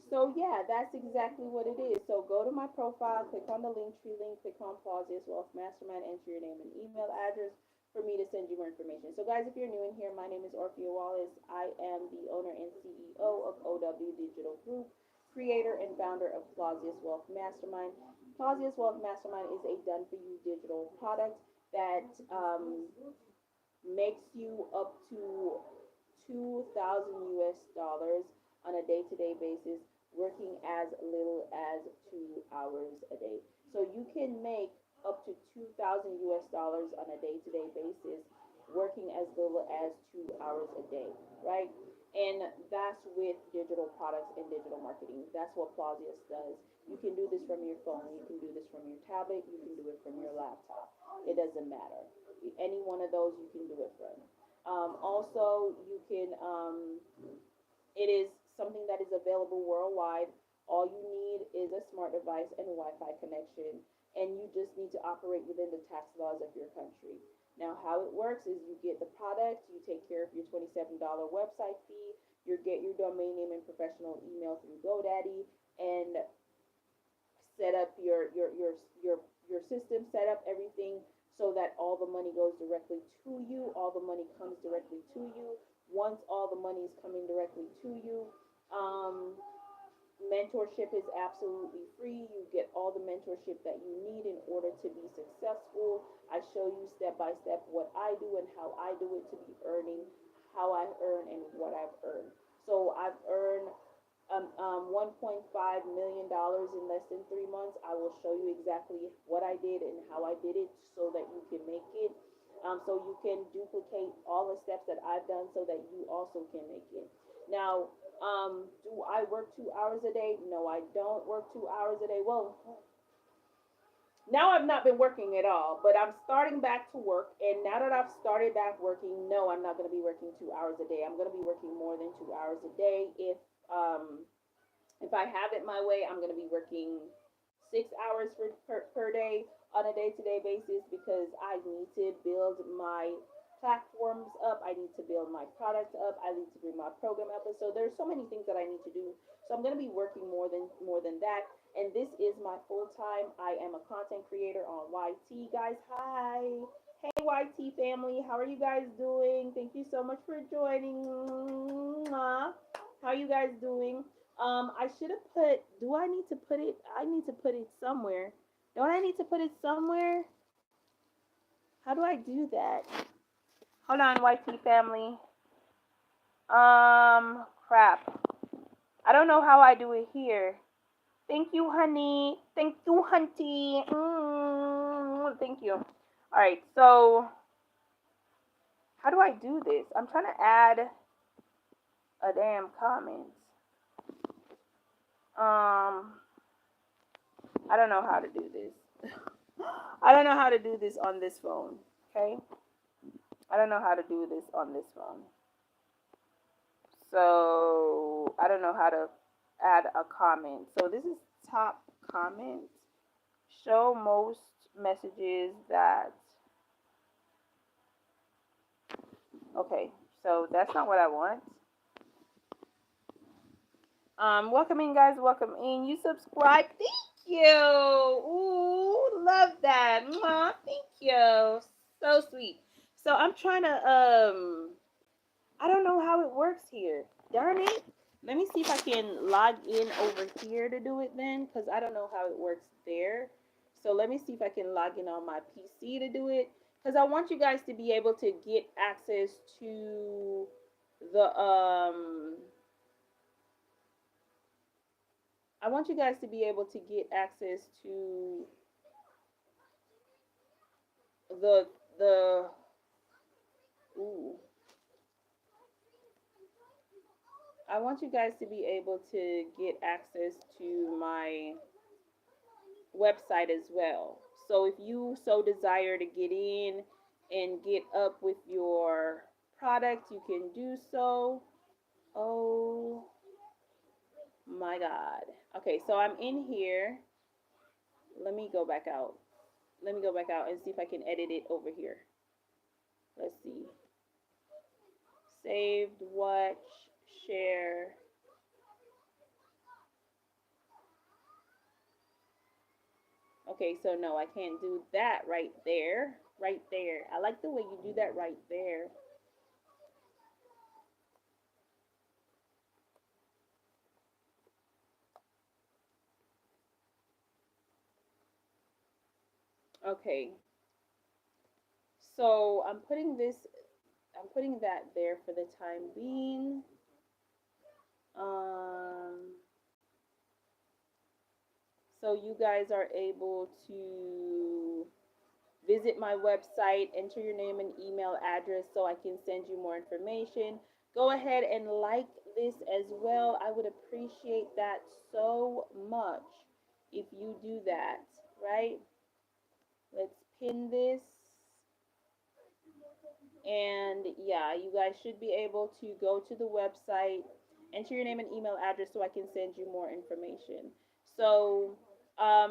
So yeah, that's exactly what it is. So go to my profile, click on the link tree link, click on Plausius Wealth Mastermind, enter your name and email address for me to send you more information. So guys, if you're new in here, my name is Orffea Wallace. I am the owner and CEO of OW Digital Group, creator and founder of Plausius Wealth Mastermind. Plausius Wealth Mastermind is a done for you digital product that makes you up to 2,000 US dollars on a day to day basis, working as little as 2 hours a day. So you can make up to 2,000 US dollars on a day to day basis, working as little as 2 hours a day, right? And that's with digital products and digital marketing. That's what Plausius does. You can do this from your phone, you can do this from your tablet, you can do it from your laptop. It doesn't matter. Any one of those you can do it from. Also, you can, it is something that is available worldwide. All you need is a smart device and a Wi Fi connection, and you just need to operate within the tax laws of your country. Now, how it works is you get the product, you take care of your $27 website fee, you get your domain name and professional email through GoDaddy, and set up your system, set up everything so that all the money goes directly to you, all the money comes directly to you. Once all the money is coming directly to you, um, mentorship is absolutely free. You get all the mentorship that you need in order to be successful. I show you step by step what I do and how I do it to be earning, how I earn, and what I've earned. So I've earned $1.5 million in less than 3 months. I will show you exactly what I did and how I did it so that you can make it. So you can duplicate all the steps that I've done so that you also can make it. Now, do I work 2 hours a day? No, I don't work 2 hours a day. Well, now I've not been working at all, but I'm starting back to work. And now that I've started back working, no, I'm not going to be working 2 hours a day. I'm going to be working more than 2 hours a day. If I have it my way, I'm going to be working 6 hours per day on a day to day basis because I need to build my platforms up. I need to build my product up. I need to bring my program up. And so there's so many things that I need to do. So I'm going to be working more than that. And this is my full time. I am a content creator on YT. Guys, hi. Hey, YT family. How are you guys doing? Thank you so much for joining. How are you guys doing? I should have put. Do I need to put it? I need to put it somewhere. Don't I need to put it somewhere? How do I do that? Hold on, YT family. Crap. I don't know how I do it here. Thank you, honey. Thank you, hunty. Thank you. All right. So, how do I do this? I'm trying to add a damn comment. I don't know how to do this. I don't know how to do this on this phone. Okay. I don't know how to do this on this phone. So I don't know how to add a comment. So this is top comment. Show most messages that. Okay. So that's not what I want. Welcome in, guys. Welcome in. You subscribe. Thank you. Ooh, love that. Mwah, thank you. So sweet. So I'm trying to I don't know how it works here. Darn it. Let me see if I can log in over here to do it then, because I don't know how it works there. So let me see if I can log in on my PC to do it, because I want you guys to be able to get access to the I want you guys to be able to get access to the ooh. I want you guys to be able to get access to my website as well. So if you so desire to get in and get up with your product, you can do so. Oh my God. Okay, so I'm in here. Let me go back out. Let me go back out and see if I can edit it over here. Let's see. Saved, watch, share. Okay, so no, I can't do that right there. Right there. I like the way you do that right there. Okay, so I'm putting that there for the time being. Um, so you guys are able to visit my website, enter your name and email address so I can send you more information. Go ahead and like this as well. I would appreciate that so much if you do that, right? Let's pin this. And yeah, you guys should be able to go to the website, enter your name and email address so I can send you more information. So,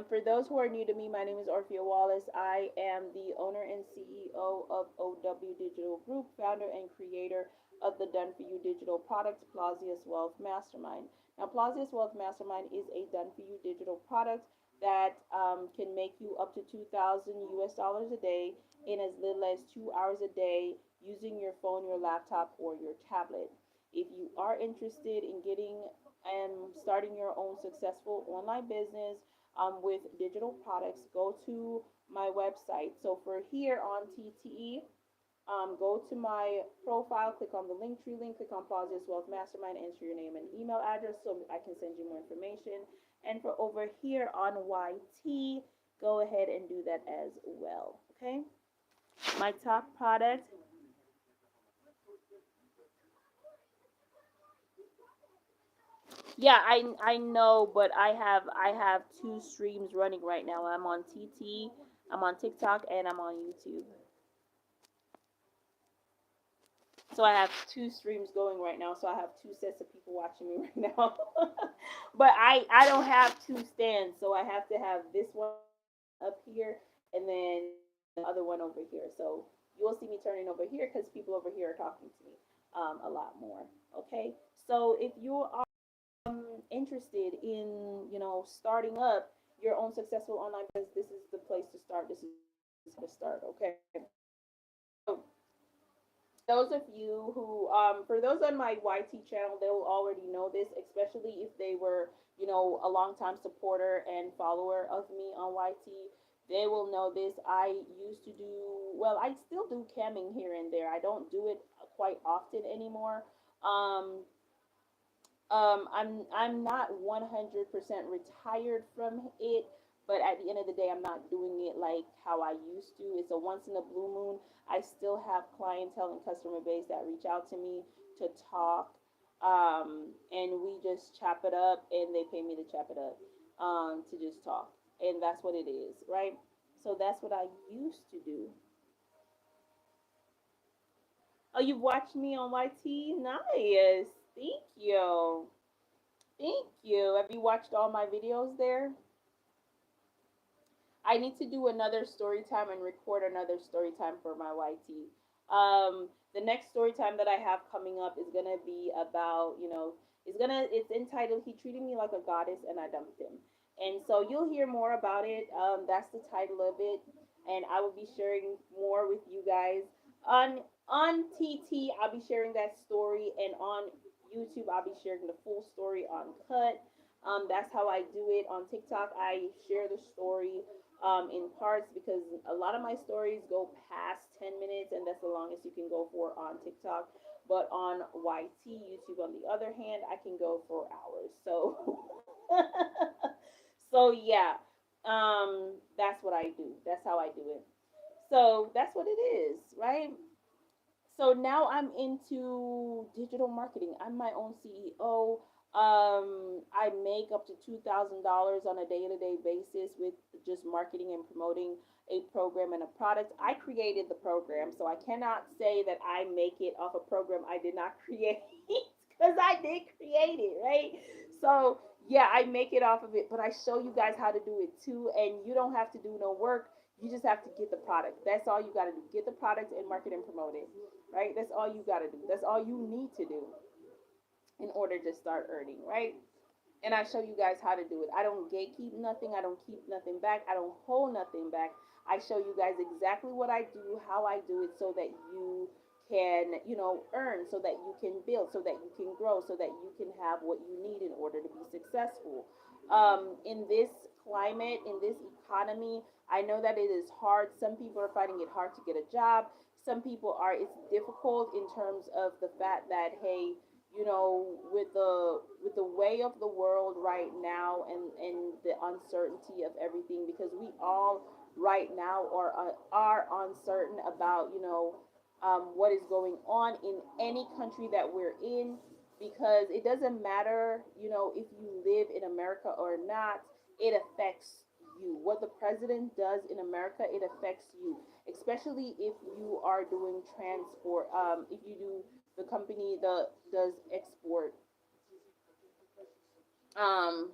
for those who are new to me, my name is Orffea Wallace. I am the owner and CEO of OW Digital Group, founder and creator of the Done For You digital product, Plausius Wealth Mastermind. Now, Plausius Wealth Mastermind is a Done For You digital product that can make you up to 2,000 US dollars a day in as little as 2 hours a day using your phone, your laptop, or your tablet. If you are interested in getting and starting your own successful online business with digital products, go to my website. So for here on TTE, go to my profile, click on the link tree link, click on Plausius Wealth Mastermind, enter your name and email address so I can send you more information. And for over here on YT, go ahead and do that as well. Okay. My top product. Yeah, I know, but I have two streams running right now. I'm on TT, I'm on TikTok, and I'm on YouTube. So I have two streams going right now. So I have two sets of people watching me right now. But I don't have two stands, so I have to have this one up here and then the other one over here. So you will see me turning over here because people over here are talking to me a lot more. Okay. So if you are interested in starting up your own successful online business, this is the place to start. This is the start. Okay. So those of you who, for those on my YT channel, they will already know this, especially if they were, a long time supporter and follower of me on YT. They will know this. I used to do, well, I still do camming here and there. I don't do it quite often anymore. Um, I'm not 100% retired from it, but at the end of the day, I'm not doing it like how I used to. It's a once in a blue moon. I still have clientele and customer base that reach out to me to talk, and we just chop it up, and they pay me to chop it up, to just talk, and that's what it is, right? So that's what I used to do. Oh, you've watched me on YT? Nice. Thank you. Thank you. Have you watched all my videos there? I need to do another story time and record another story time for my YT. The next story time that I have coming up is gonna be about, it's entitled "He Treated Me Like a Goddess and I Dumped Him," and so you'll hear more about it. That's the title of it, and I will be sharing more with you guys on TT. I'll be sharing that story, and on YouTube, I'll be sharing the full story uncut. That's how I do it. On TikTok, I share the story in parts because a lot of my stories go past 10 minutes, and that's the longest you can go for on TikTok. But on YT, YouTube, on the other hand, I can go for hours. So, so yeah, that's what I do. That's how I do it. So that's what it is, right? So now I'm into digital marketing. I'm my own CEO. I make up to $2,000 on a day-to-day basis with just marketing and promoting a program and a product. I created the program, so I cannot say that I make it off a program I did not create because I did create it, right? So yeah, I make it off of it, but I show you guys how to do it too, and you don't have to do no work. You just have to get the product. That's all you got to do. Get the product and market and promote it, right? That's all you got to do. That's all you need to do in order to start earning, right? and I show you guys how to do it. I don't gatekeep nothing. I don't keep nothing back. I don't hold nothing back. I show you guys exactly what I do, how I do it, so that you can, earn, so that you can build, so that you can grow, so that you can have what you need in order to be successful. In this climate, in this economy, I know that it is hard. Some people are finding it hard to get a job. Some people are, it's difficult in terms of the fact that, hey, with the way of the world right now, and the uncertainty of everything, because we all right now are uncertain about, what is going on in any country that we're in, because it doesn't matter, if you live in America or not. It affects you. What the president does in America, it affects you, especially if you are doing transport. If you do, the company that does export, um,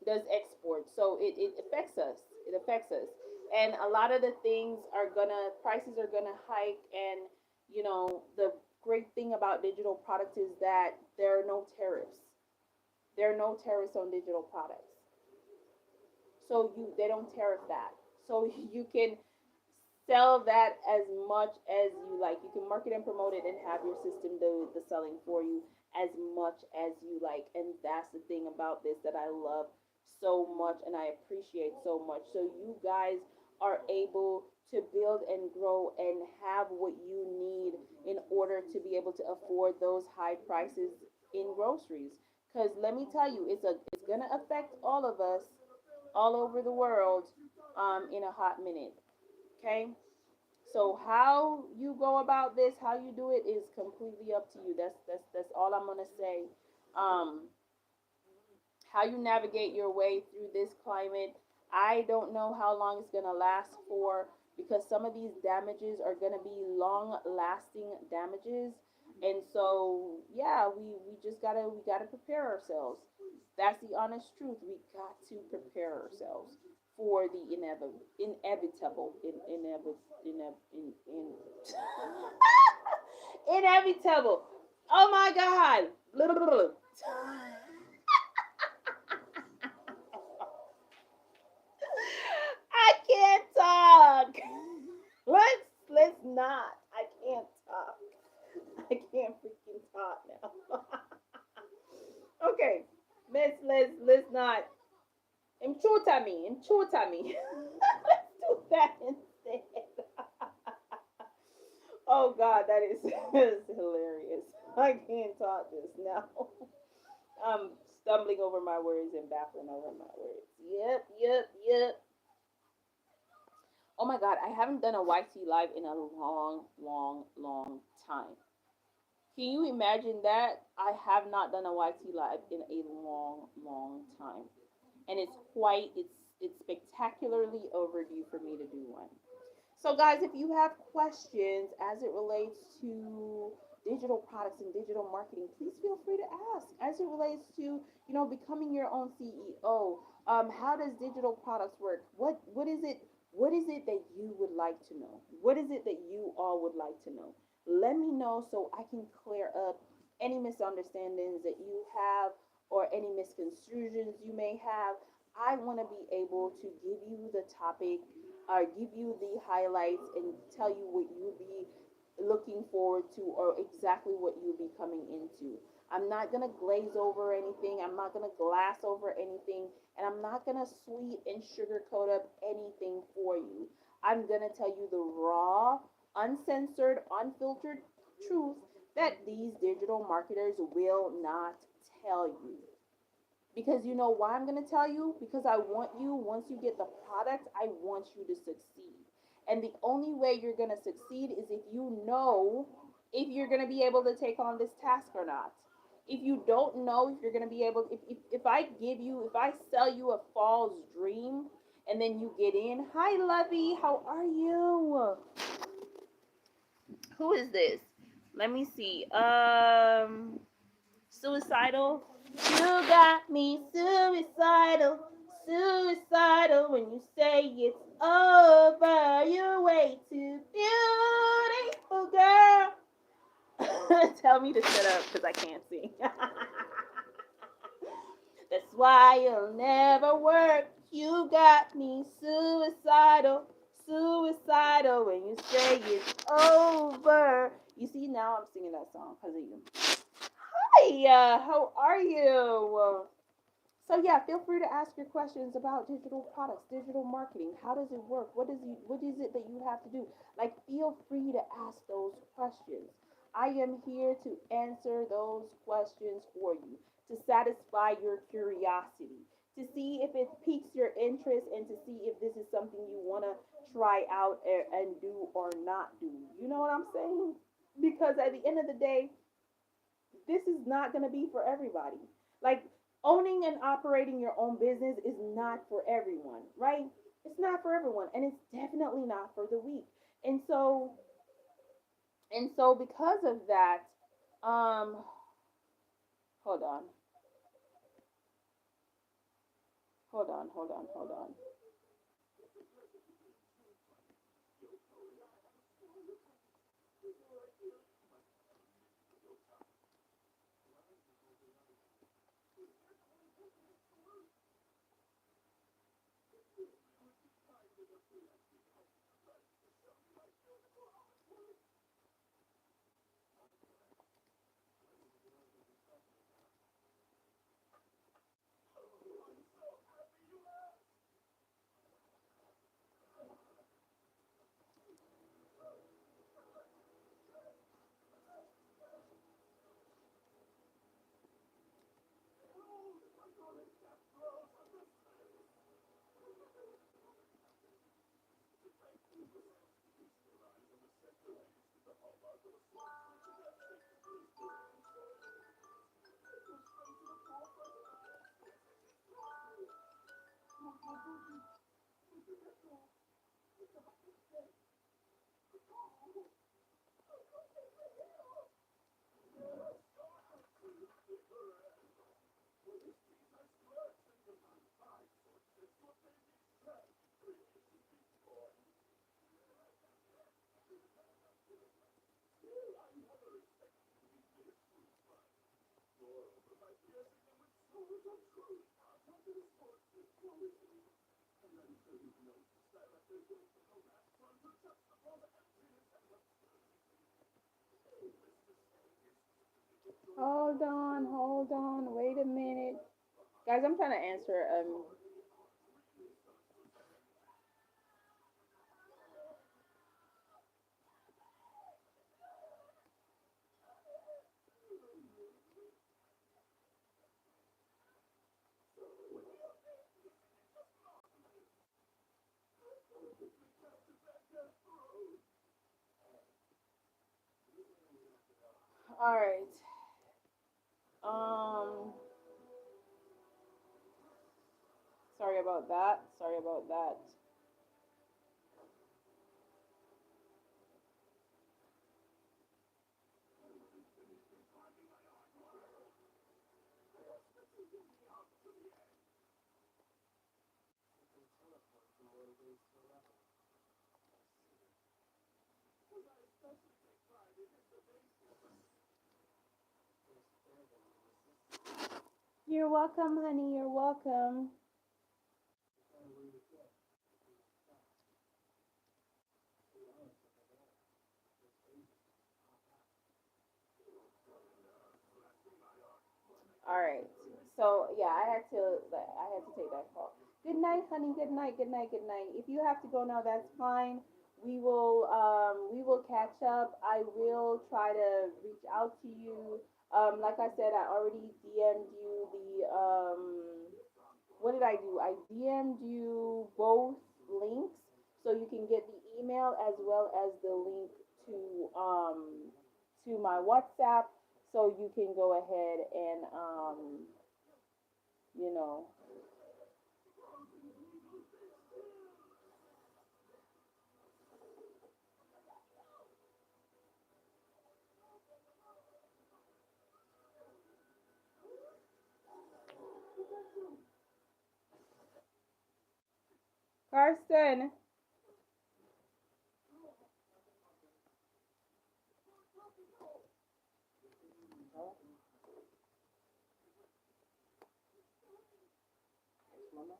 so it affects us. It affects us, and a lot of the things are gonna prices are gonna hike. And the great thing about digital products is that there are no tariffs. There are no tariffs on digital products, so they don't tariff that. So you can sell that as much as you like. You can market and promote it and have your system do the selling for you as much as you like. And that's the thing about this that I love so much and I appreciate so much. So you guys are able to build and grow and have what you need in order to be able to afford those high prices in groceries. Because let me tell you, it's gonna affect all of us all over the world, in a hot minute. Okay, so how you go about this, how you do it, is completely up to you. That's all I'm gonna say. Um, how you navigate your way through this climate, I don't know how long it's gonna last for, because some of these damages are gonna be long lasting damages. And so yeah, we just gotta prepare ourselves. That's the honest truth. We got to prepare ourselves for the inevitable, inevitable. Oh my God! I can't talk. Let's not. I can't talk. I can't freaking talk now. Okay, let's not. Imchuta me. Let's do that instead. Oh God, that is, is hilarious. I can't talk just now. I'm stumbling over my words and baffling over my words. Yep. Oh my God, I haven't done a YT live in a long time. Can you imagine that? I have not done a YT live in a long time, and it's spectacularly overdue for me to do one. So, guys, if you have questions as it relates to digital products and digital marketing, please feel free to ask. As it relates to, becoming your own CEO, how does digital products work? What is it? What is it that you would like to know? What is it that you all would like to know? Let me know so I can clear up any misunderstandings that you have, or any misconstrusions you may have. I want to be able to give you the topic, give you the highlights, and tell you what you'll be looking forward to, or exactly what you'll be coming into. I'm not going to glaze over anything. I'm not going to glass over anything. And I'm not going to sweet and sugarcoat up anything for you. I'm going to tell you the raw, uncensored, unfiltered truth that these digital marketers will not tell you. Because you know why I'm going to tell you? Because I want you, once you get the product, I want you to succeed. And the only way you're going to succeed is if you know if you're going to be able to take on this task or not. If you don't know if you're going to be able, if I sell you a false dream and then you get in, hi Lovey, how are you? Who is this? Let me see. Suicidal. You got me suicidal, suicidal when you say it's over. You're way too beautiful, girl. Tell me to shut up because I can't sing. why you'll never work. You got me suicidal, suicidal when you say it's over. You see, now I'm singing that song because of you. Hi, how are you? So yeah, feel free to ask your questions about digital products, digital marketing. How does it work? What is it that you have to do? Like feel free to ask those questions. I am here to answer those questions for you, to satisfy your curiosity, to see if it piques your interest and to see if this is something you want to try out and do or not do. You know what I'm saying? Because at the end of the day, this is not going to be for everybody. Like owning and operating your own business is not for everyone, right? It's not for everyone, and it's definitely not for the weak. And so because of that, um, hold on, hold on. Hold on, wait a minute, guys. I'm trying to answer. All right. Um, sorry about that. Sorry about that. You're welcome, honey. You're welcome. All right. So yeah, I had to take that call. Good night, honey. Good night. Good night. Good night. If you have to go now, that's fine. We will catch up. I will try to reach out to you. Like I said, I already DM'd you the what did I do? I DM'd you both links so you can get the email as well as the link to my WhatsApp so you can go ahead and you know. Carson. Mama.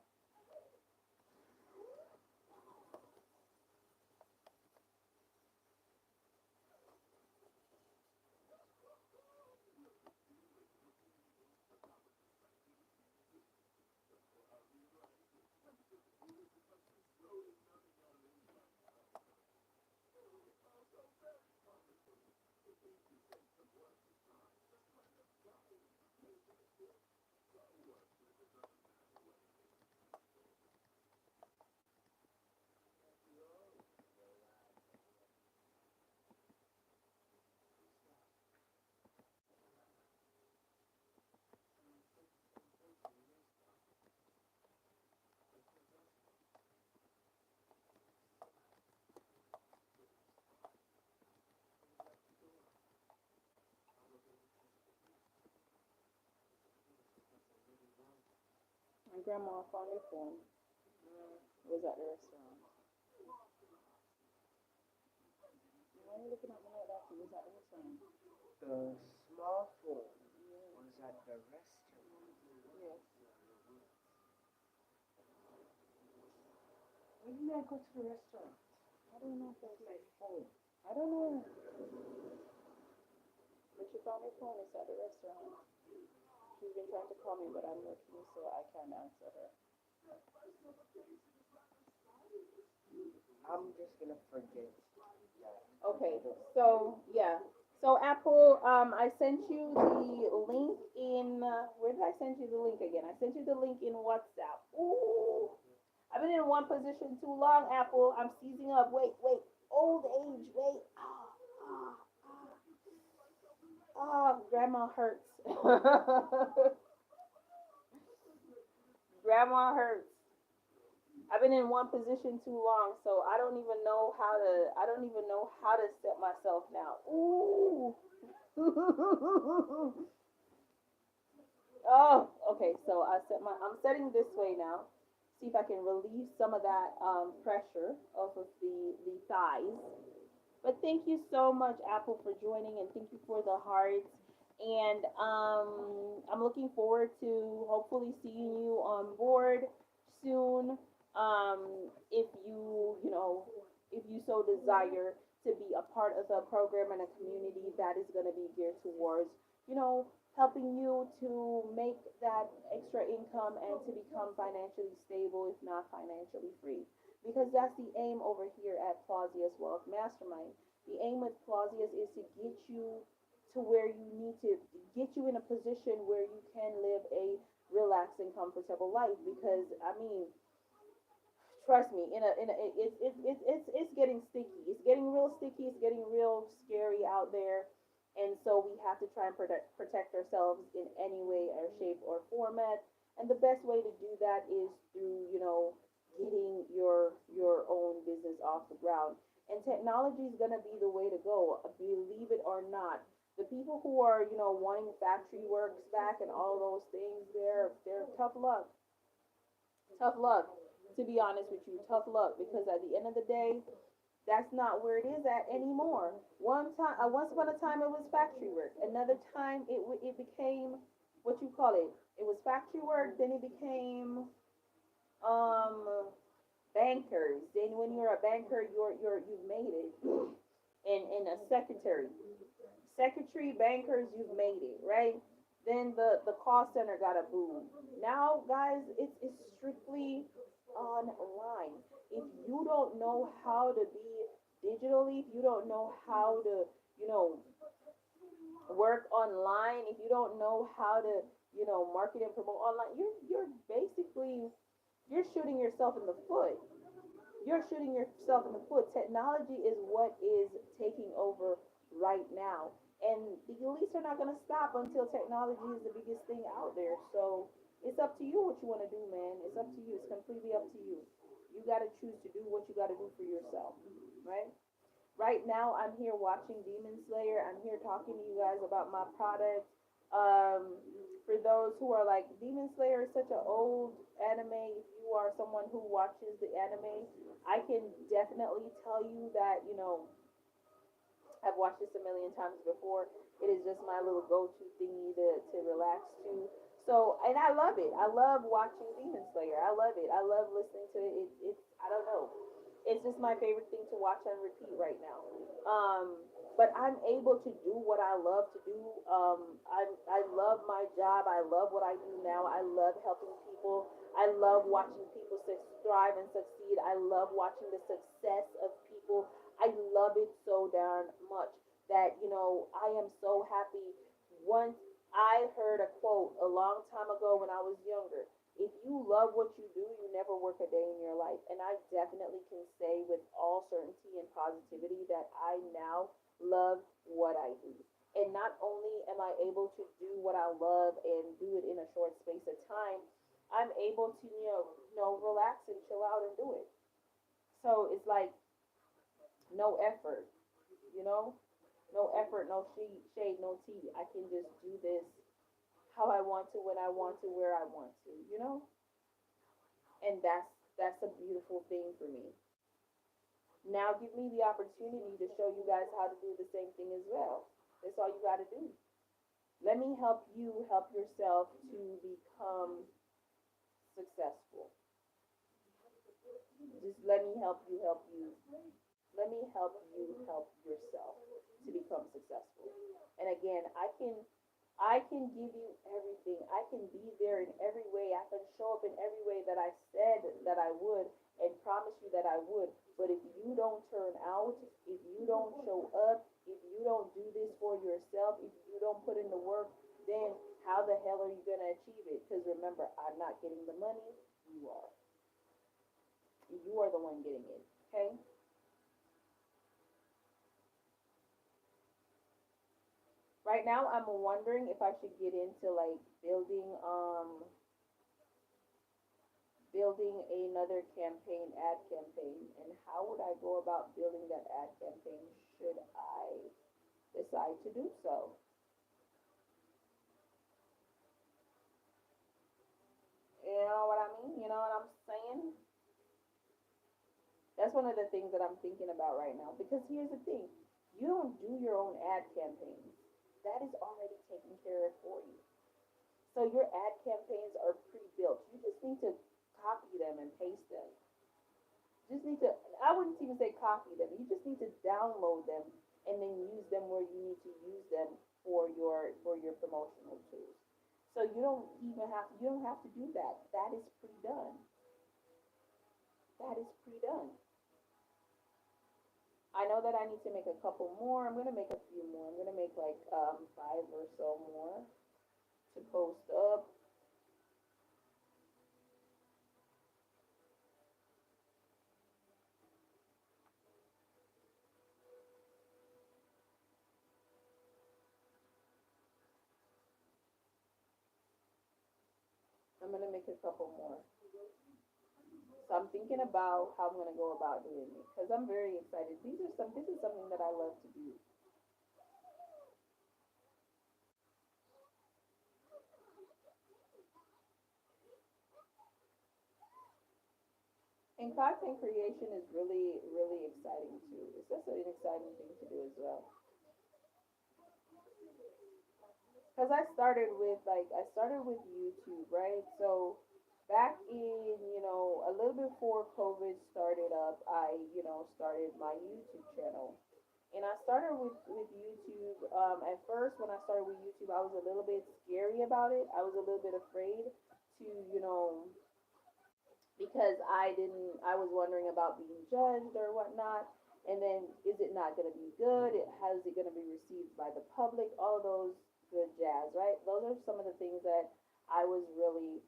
My grandma found your phone. It was at the restaurant. Why are you looking at me like that? It was at the restaurant. The small phone Yeah. was at the restaurant. Yes. When did I go to the restaurant? I don't know if That's that's my phone. I don't know. But she found your phone. It's at the restaurant. She's been trying to call me, but I'm working, so I can't answer her. I'm just gonna forget that. Okay, so yeah. So Apple, I sent you the link in where did I send you the link again? I sent you the link in WhatsApp. Ooh, I've been in one position too long, Apple. I'm seizing up. Wait, wait. Old age. Wait. Grandma hurts. Grandma hurts. I've been in one position too long, so I don't even know how to. I don't even know how to set myself now. Ooh. Oh, okay. So I'm setting this way now. See if I can relieve some of that pressure off of the thighs. But thank you so much, Apple, for joining, and thank you for the hearts. And I'm looking forward to hopefully seeing you on board soon. If if you so desire to be a part of a program and a community that is going to be geared towards, you know, helping you to make that extra income and to become financially stable, if not financially free, because that's the aim over here at Plausia's Wealth Mastermind. The aim with Plausia's is to get you to where you need to get you in a position where you can live a relaxed and comfortable life. Because I mean, trust me, it's getting sticky. It's getting real sticky. It's getting real scary out there. And so we have to try and protect ourselves in any way or shape or format. And the best way to do that is through, getting your own business off the ground. And technology is gonna be the way to go, believe it or not. The people who are, wanting factory works back and all those things, they're tough luck. Tough luck, to be honest with you. Tough luck, because at the end of the day, that's not where it is at anymore. Once upon a time, it was factory work. Another time, it became what you call it. It was factory work. Then it became um bankers. Then when you're a banker, you've made it. And a secretary, bankers, you've made it, right? Then the call center got a boom. Now, guys, it's strictly online. If you don't know how to be digitally, if you don't know how to, you know, work online, if you don't know how to, market and promote online, you're basically you're shooting yourself in the foot. You're shooting yourself in the foot. Technology is what is taking over right now. And the elites are not going to stop until technology is the biggest thing out there. So it's up to you what you want to do, man. It's up to you. It's completely up to you. You got to choose to do what you got to do for yourself, right? Right now, I'm here watching Demon Slayer. I'm here talking to you guys about my product. For those who are like, Demon Slayer is such an old anime. If you are someone who watches the anime, I can definitely tell you that, I've watched this a million times before. It is just my little go-to thingy to relax to. So, and I love it. I love watching Demon Slayer. I love it. I love listening to it. It's I don't know. It's just my favorite thing to watch on repeat right now. But I'm able to do what I love to do. I love my job. I love what I do now. I love helping people. I love watching people strive and succeed. I love watching the success of people. I love it so darn much that I am so happy. Once I heard a quote a long time ago when I was younger. If you love what you do, you never work a day in your life. And I definitely can say with all certainty and positivity that I now love what I do. And not only am I able to do what I love and do it in a short space of time, I'm able to, relax and chill out and do it. So it's like no effort, you know? No effort, no shade, no tea. I can just do this how I want to, when I want to, where I want to, and that's a beautiful thing for me. Now give me the opportunity to show you guys how to do the same thing as well. That's all you got to do. Let me help you help yourself to become successful. Just let me help you help you. Let me help you help yourself to become successful. And again, I can give you everything. I can be there in every way. I can show up in every way that I said that I would and promise you that I would. But if you don't turn out, if you don't show up, if you don't do this for yourself, if you don't put in the work, then how the hell are you going to achieve it? Because remember, I'm not getting the money. You are. You are the one getting it. Okay? Right now, I'm wondering if I should get into like building another campaign, ad campaign, and how would I go about building that ad campaign should I decide to do so? You know what I mean? You know what I'm saying? That's one of the things that I'm thinking about right now. Because here's the thing, you don't do your own ad campaigns, that is already taken care of for you. So your ad campaigns are pre built. You just need to copy them and paste them. Just need to, I wouldn't even say copy them. You just need to download them and then use them where you need to use them for your promotional tools. So you don't have to do that. That is pre-done. That is pre-done. I know that I need to make a couple more. I'm gonna make a few more. I'm gonna make like five or so more to post up. I'm gonna make a couple more. So I'm thinking about how I'm gonna go about doing it because I'm very excited. This is something that I love to do. And content creation is really, really exciting too. It's just an exciting thing to do as well. Because I started with YouTube, right? So back in a little before COVID started up, I started my YouTube channel, and I started with YouTube. At first, when I started with YouTube, I was a little bit scary about it. I was a little bit afraid to because I was wondering about being judged or whatnot. And then, is it not going to be good? How is it going to be received by the public? All of those good jazz, right? Those are some of the things that I was really,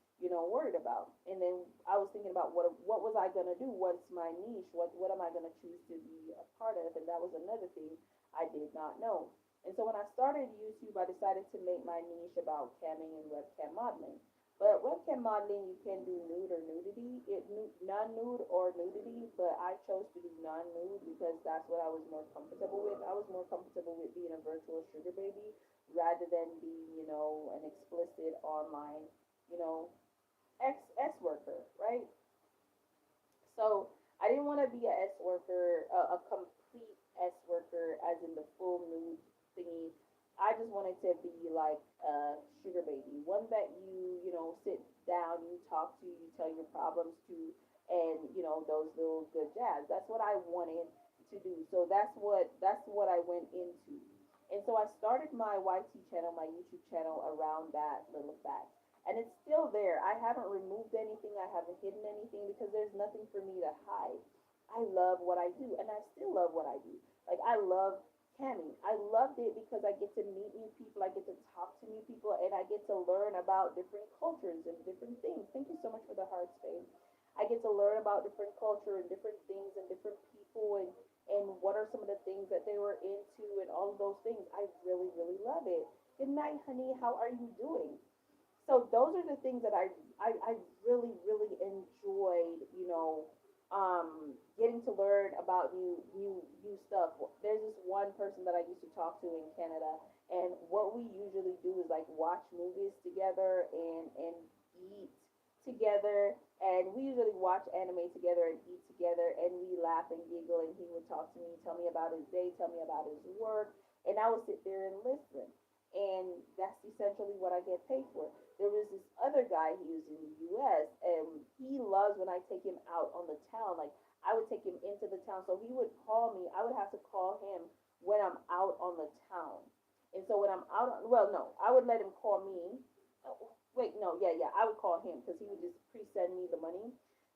worried about. And then I was thinking about what was I going to do? What's my niche? What am I going to choose to be a part of? And that was another thing I did not know. And so when I started YouTube, I decided to make my niche about camming and webcam modeling. But webcam modeling, you can do nude or nudity, non-nude or nudity. But I chose to do non-nude because that's what I was more comfortable with. I was more comfortable with being a virtual sugar baby rather than being, an explicit online, you know, ex worker, right? So I didn't want to be a S worker, a complete S worker, as in the full nude thingy. I just wanted to be like a sugar baby, one that sit down, you talk to, you tell your problems to, and those little good jazz. That's what I wanted to do. So that's what I went into. And so I started my YT channel, my YouTube channel around that little fact. And it's still there. I haven't removed anything, I haven't hidden anything because there's nothing for me to hide. I love what I do and I still love what I do. Like I love camming. I loved it because I get to meet new people, I get to talk to new people, and I get to learn about different cultures and different things. Thank you so much for the heart space. I get to learn about different culture and different things and different people and what are some of the things that they were into and all of those things. I really, really love it. Good night, honey. How are you doing? So those are the things that I really, really enjoyed, getting to learn about new stuff. There's this one person that I used to talk to in Canada, and what we usually do is like watch movies together and eat together, and we usually watch anime together and eat together, and we laugh and giggle, and he would talk to me, tell me about his day, tell me about his work, and I would sit there and listen. And that's essentially what I get paid for. There was this other guy, he was in the US, and he loves when I take him out on the town. Like I would take him into the town. So he would call me. I would have to call him when I'm out on the town. And so when I'm out on, well, no, I would let him call me. Oh, wait, no, yeah, yeah, I would call him because he would just pre-send me the money.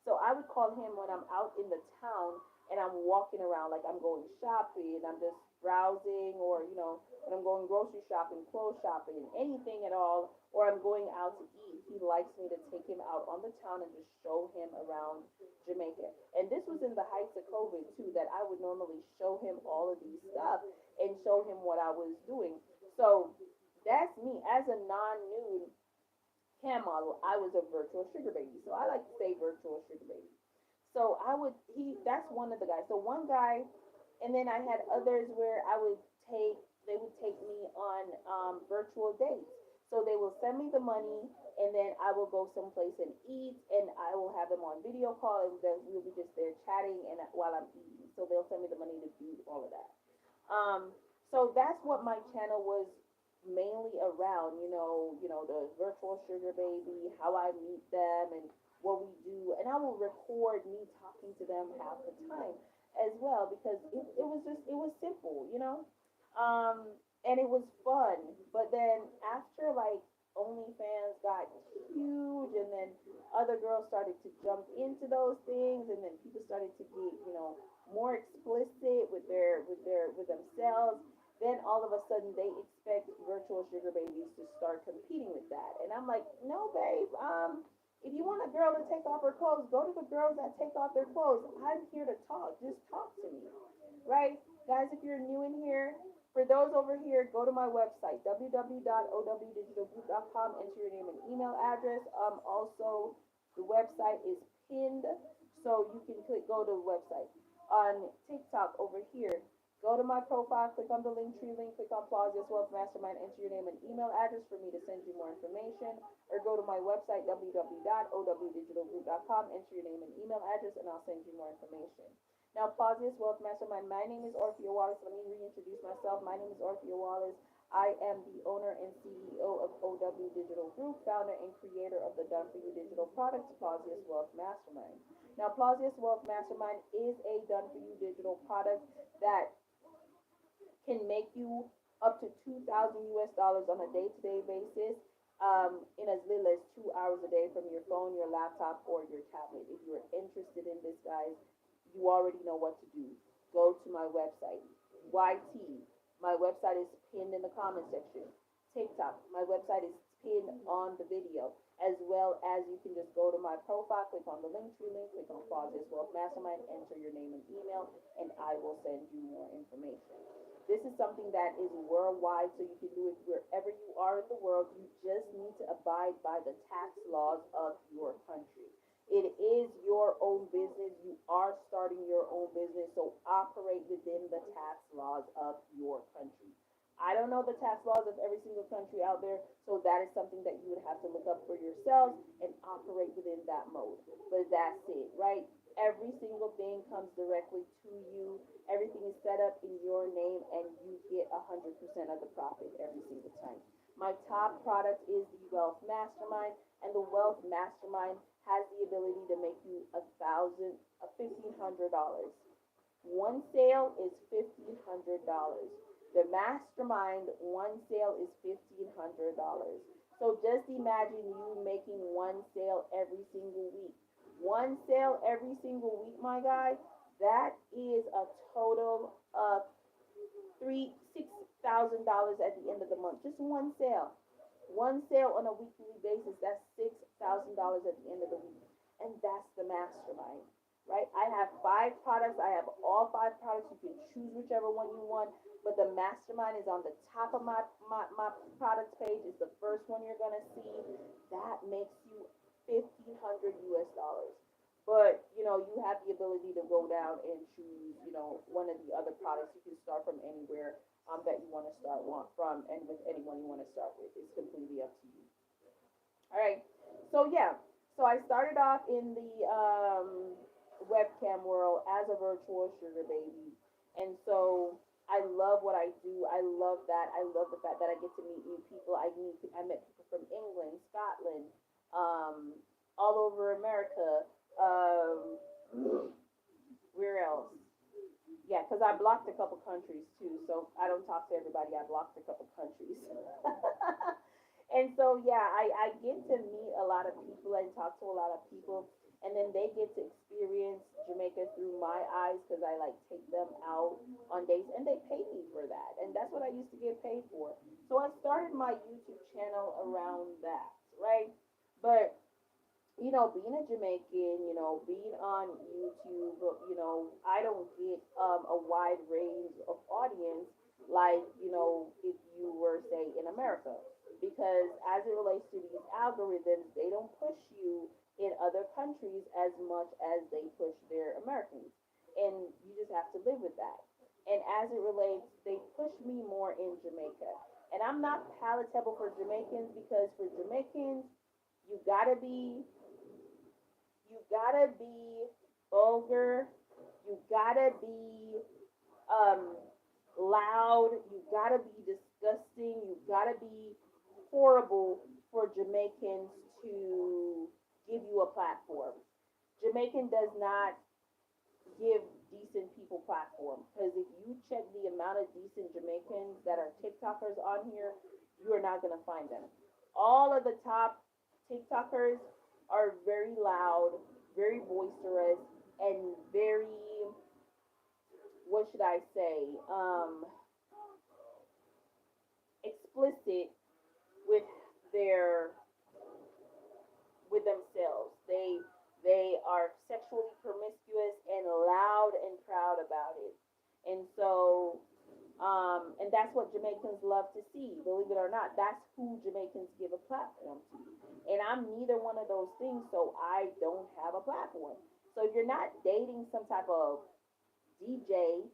So I would call him when I'm out in the town and I'm walking around, like I'm going shopping, I'm just browsing, or when I'm going grocery shopping, clothes shopping, anything at all, or I'm going out to eat. He likes me to take him out on the town and just show him around Jamaica. And this was in the heights of COVID too, that I would normally show him all of these stuff and show him what I was doing. So that's me as a non-nude cam model. I was a virtual sugar baby. So I like to say virtual sugar baby. So that's one of the guys. So one guy, and then I had others where they would take me on virtual dates. So they will send me the money, and then I will go someplace and eat, and I will have them on video call, and then we'll be just there chatting and while I'm eating. So they'll send me the money to do all of that. So that's what my channel was mainly around. The virtual sugar baby, how I meet them, and what we do, and I will record me talking to them half the time as well because it was simple. um, and it was fun. But then after like OnlyFans got huge, and then other girls started to jump into those things, and then people started to get more explicit with themselves. Then all of a sudden they expect virtual sugar babies to start competing with that, and I'm like, no, babe. If you want a girl to take off her clothes, go to the girls that take off their clothes. I'm here to talk. Just talk to me, right? Guys, if you're new in here, for those over here, go to my website, www.owdigitalgroup.com, enter your name and email address. Also, the website is pinned, so you can go to the website. On TikTok over here, go to my profile, click on the link tree link, click on Plausius Wealth Mastermind, enter your name and email address for me to send you more information, or go to my website, www.owdigitalgroup.com, enter your name and email address, and I'll send you more information. Now, Plausius Wealth Mastermind, my name is Orffea Wallace. Let me reintroduce myself. My name is Orffea Wallace. I am the owner and CEO of OW Digital Group, founder and creator of the Done For You digital products, Plausius Wealth Mastermind. Now, Plausius Wealth Mastermind is a Done For You digital product that can make you up to 2,000 US dollars on a day-to-day basis, in as little as 2 hours a day from your phone, your laptop, or your tablet. If you're interested in this, guys, you already know what to do. Go to my website. YT, my website is pinned in the comment section. TikTok, my website is pinned on the video, as well as you can just go to my profile, click on the link tree link, click on Plausius Wealth Mastermind, enter your name and email, and I will send you more information. This is something that is worldwide, so you can do it wherever you are in the world. You just need to abide by the tax laws of your country. It is your own business. You are starting your own business, so operate within the tax laws of your country. I don't know the tax laws of every single country out there, so that is something that you would have to look up for yourselves and operate within that mode. But that's it, right? Every single thing comes directly to you. Everything is set up in your name, and you get 100% of the profit every single time. My top product is the Wealth Mastermind, and the Wealth Mastermind has the ability to make you $1,500. One sale is $1,500. The mastermind, one sale is $1,500. So just imagine you making one sale every single week. One sale every single week, my guy. That is a total of $6,000 at the end of the month. Just one sale. One sale on a weekly basis, that's $6,000 at the end of the week. And that's the mastermind, right? I have five products. I have all five products. You can choose whichever one you want. But the mastermind is on the top of my products page. It's the first one you're going to see. That makes you 1,500 US dollars. But, you have the ability to go down and choose, one of the other products. You can start from anywhere that you want to start from, and with anyone you want to start with. It's completely up to you. All right. So yeah. So I started off in the webcam world as a virtual sugar baby, and so I love what I do. I love that. I love the fact that I get to meet new people. I met people from England, Scotland, all over America. Where else? Yeah, because I blocked a couple countries too, so I don't talk to everybody. I blocked a couple countries. And so, yeah, I get to meet a lot of people and talk to a lot of people, and then they get to experience Jamaica through my eyes because I like take them out on dates, and they pay me for that, and that's what I used to get paid for. So I started my YouTube channel around that, right? But being a Jamaican, being on YouTube, I don't get a wide range of audience like, if you were, say, in America. Because as it relates to these algorithms, they don't push you in other countries as much as they push their Americans. And you just have to live with that. And as it relates, they push me more in Jamaica. And I'm not palatable for Jamaicans because for Jamaicans, you gotta be you gotta be vulgar. You gotta be um, loud. You gotta be disgusting. You gotta be horrible for Jamaicans to give you a platform. Jamaican does not give decent people platform because if you check the amount of decent Jamaicans that are TikTokers on here, you are not gonna find them. All of the top TikTokers are very loud, very boisterous, and very, what should I say, explicit with their with themselves. They are sexually promiscuous and loud and proud about it. And so and that's what Jamaicans love to see. Believe it or not, that's who Jamaicans give a platform to. And I'm neither one of those things, so I don't have a platform. So if you're not dating some type of DJ,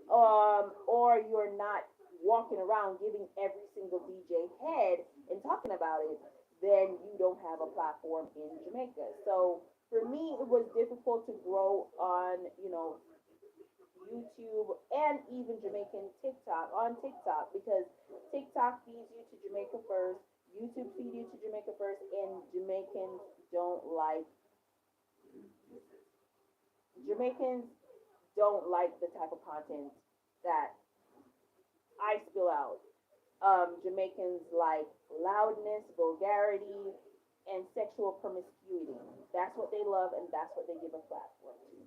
or you're not walking around giving every single DJ head and talking about it, then you don't have a platform in Jamaica. So for me, it was difficult to grow on, YouTube and even Jamaican TikTok on TikTok because TikTok feeds you to Jamaica first, YouTube feeds you to Jamaica first, and don't like Jamaicans don't like the type of content that I spill out. Jamaicans like loudness, vulgarity, and sexual promiscuity. That's what they love, and that's what they give a platform to.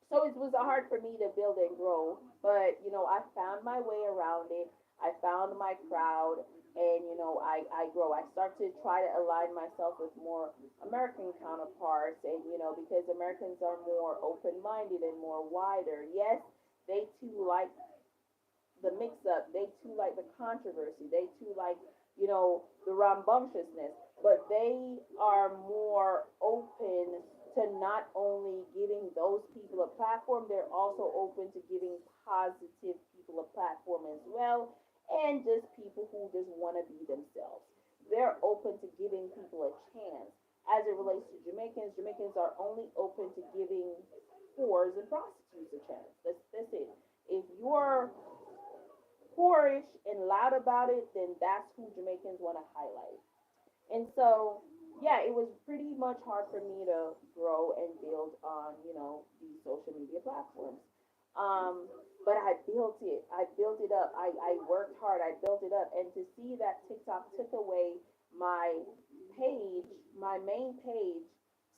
So it was hard for me to build and grow, but I found my way around it. I found my crowd, and I grow. I start to try to align myself with more American counterparts, and because Americans are more open-minded and more wider. Yes, they too like the mix-up. They too like the controversy. They too like the rambunctiousness, but they are more open to not only giving those people a platform, they're also open to giving positive people a platform as well, and just people who just want to be themselves. They're open to giving people a chance as it relates to Jamaicans, Jamaicans are only open to giving whores and prostitutes a chance. That's it. If you're whorish and loud about it, then that's who Jamaicans want to highlight. And so, yeah, it was pretty much hard for me to grow and build on, these social media platforms. Um, but I built it. I built it up. I worked hard. I built it up. And to see that TikTok took away my page, my main page,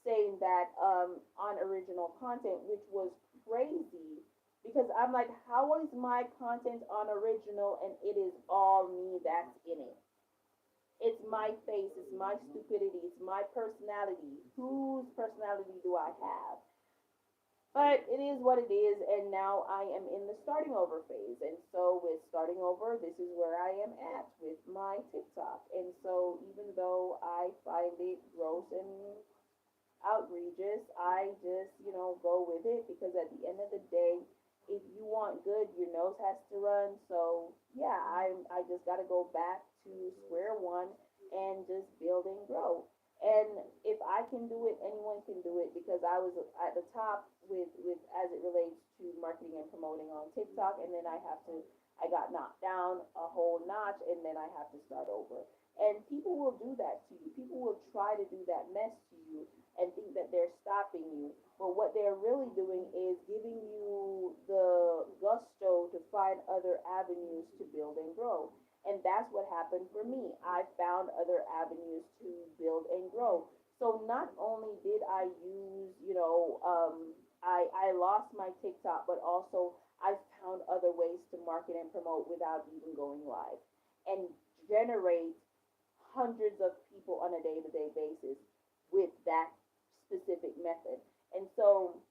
saying that on original content, which was crazy because I'm like, how is my content on original and it is all me that's in it? It's my face, it's my stupidity, it's my personality. Whose personality do I have? But it is what it is, and now I am in the starting over phase. And so, with starting over, this is where I am at with my TikTok. And so, even though I find it gross and outrageous, I just, go with it because at the end of the day, if you want good, your nose has to run. So yeah, I just got to go back to square one and just build and grow. And if I can do it, anyone can do it because I was at the top with as it relates to marketing and promoting on TikTok, and then I got knocked down a whole notch, and then I have to start over. And people will do that to you. People will try to do that mess to you and think that they're stopping you. But what they're really doing is giving you the gusto to find other avenues to build and grow. And that's what happened for me. I found other avenues to build and grow. So not only did I use, I lost my TikTok, but also I found other ways to market and promote without even going live and generate hundreds of people on a day to day basis with that specific method. And so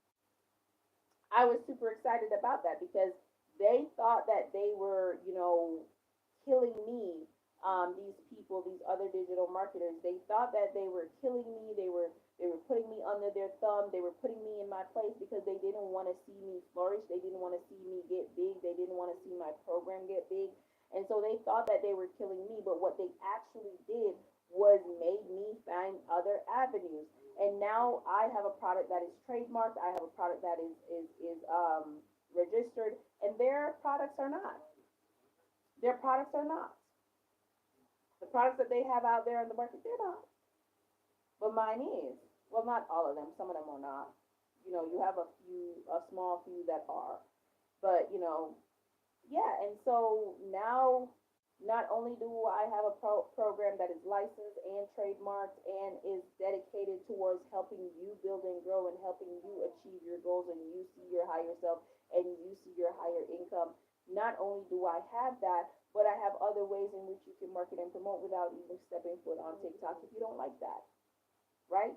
I was super excited about that because they thought that they were, killing me. These people, these other digital marketers, they thought that they were killing me. They were putting me under their thumb. They were putting me in my place because they didn't want to see me flourish. They didn't want to see me get big. They didn't want to see my program get big. And so they thought that they were killing me, but what they actually did was made me find other avenues. And now I have a product that is trademarked. I have a product that is registered, and their products are not. Their products are not. The products that they have out there in the market, they're not. But mine is. Well, not all of them. Some of them are not. You have a small few that are. But, yeah. And so now, not only do I have a program that is licensed and trademarked and is dedicated towards helping you build and grow and helping you achieve your goals and you see your higher self and you see your higher income. Not only do I have that, but I have other ways in which you can market and promote without even stepping foot on TikTok if you don't like that, right?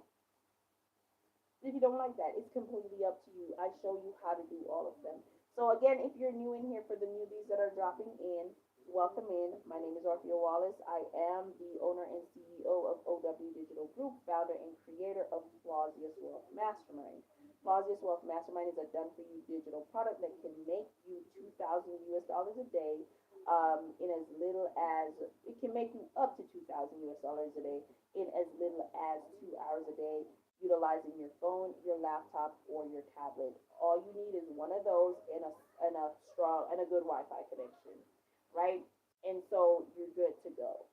If you don't like that, it's completely up to you. I show you how to do all of them. So again, if you're new in here, for the newbies that are dropping in, welcome in. My name is Orffea Wallace. I am the owner and CEO of OW Digital Group, founder and creator of Plausius Wealth Mastermind. Plausius Wealth Mastermind is a done-for-you digital product that can make you 2,000 US dollars a day in as little as, it can make you up to 2,000 US dollars a day in as little as 2 hours a day, utilizing your phone, your laptop, or your tablet. All you need is one of those and a strong and a good Wi-Fi connection, right? And so you're good to go.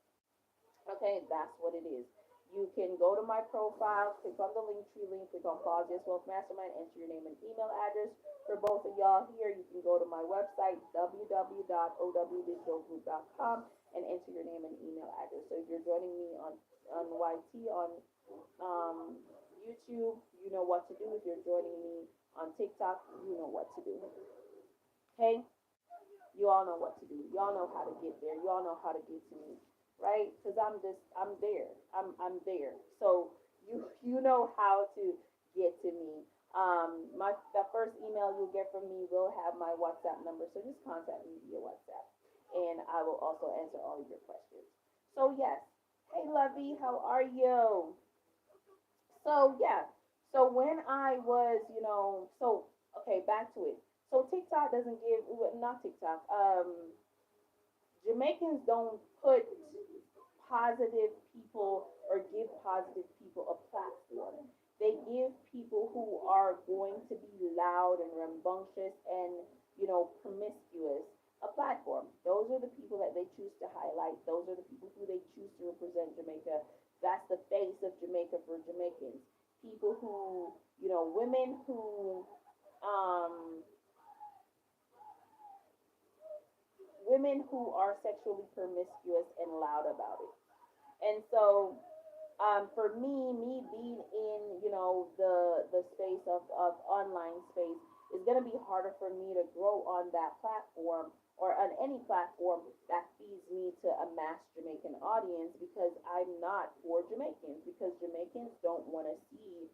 Okay, that's what it is. You can go to my profile, click on the link tree link, click on Plausius Wealth Mastermind, enter your name and email address. For both of y'all here, you can go to my website, www.owdigitalgroup.com, and enter your name and email address. So if you're joining me on YT, on YouTube, you know what to do. If you're joining me on TikTok, you know what to do. Okay? You all know what to do. Y'all know how to get there. Y'all know how to get to me, right? Because I'm there. I'm there. So you know how to get to me. The first email you'll get from me will have my WhatsApp number. So just contact me via WhatsApp, and I will also answer all of your questions. So yes. Hey, Lovey, how are you? So yeah. So when I was, so okay, back to it. So TikTok doesn't give, well, not TikTok. Jamaicans don't put positive people or give positive people a platform. They give people who are going to be loud and rambunctious and, promiscuous a platform. Those are the people that they choose to highlight. Those are the people who they choose to represent Jamaica. That's the face of Jamaica for Jamaicans. People who, women who, um, women who are sexually promiscuous and loud about it. And so, for me being in, the space of online space is going to be harder for me to grow on that platform or on any platform that feeds me to a mass Jamaican audience because I'm not for Jamaicans because Jamaicans don't want to see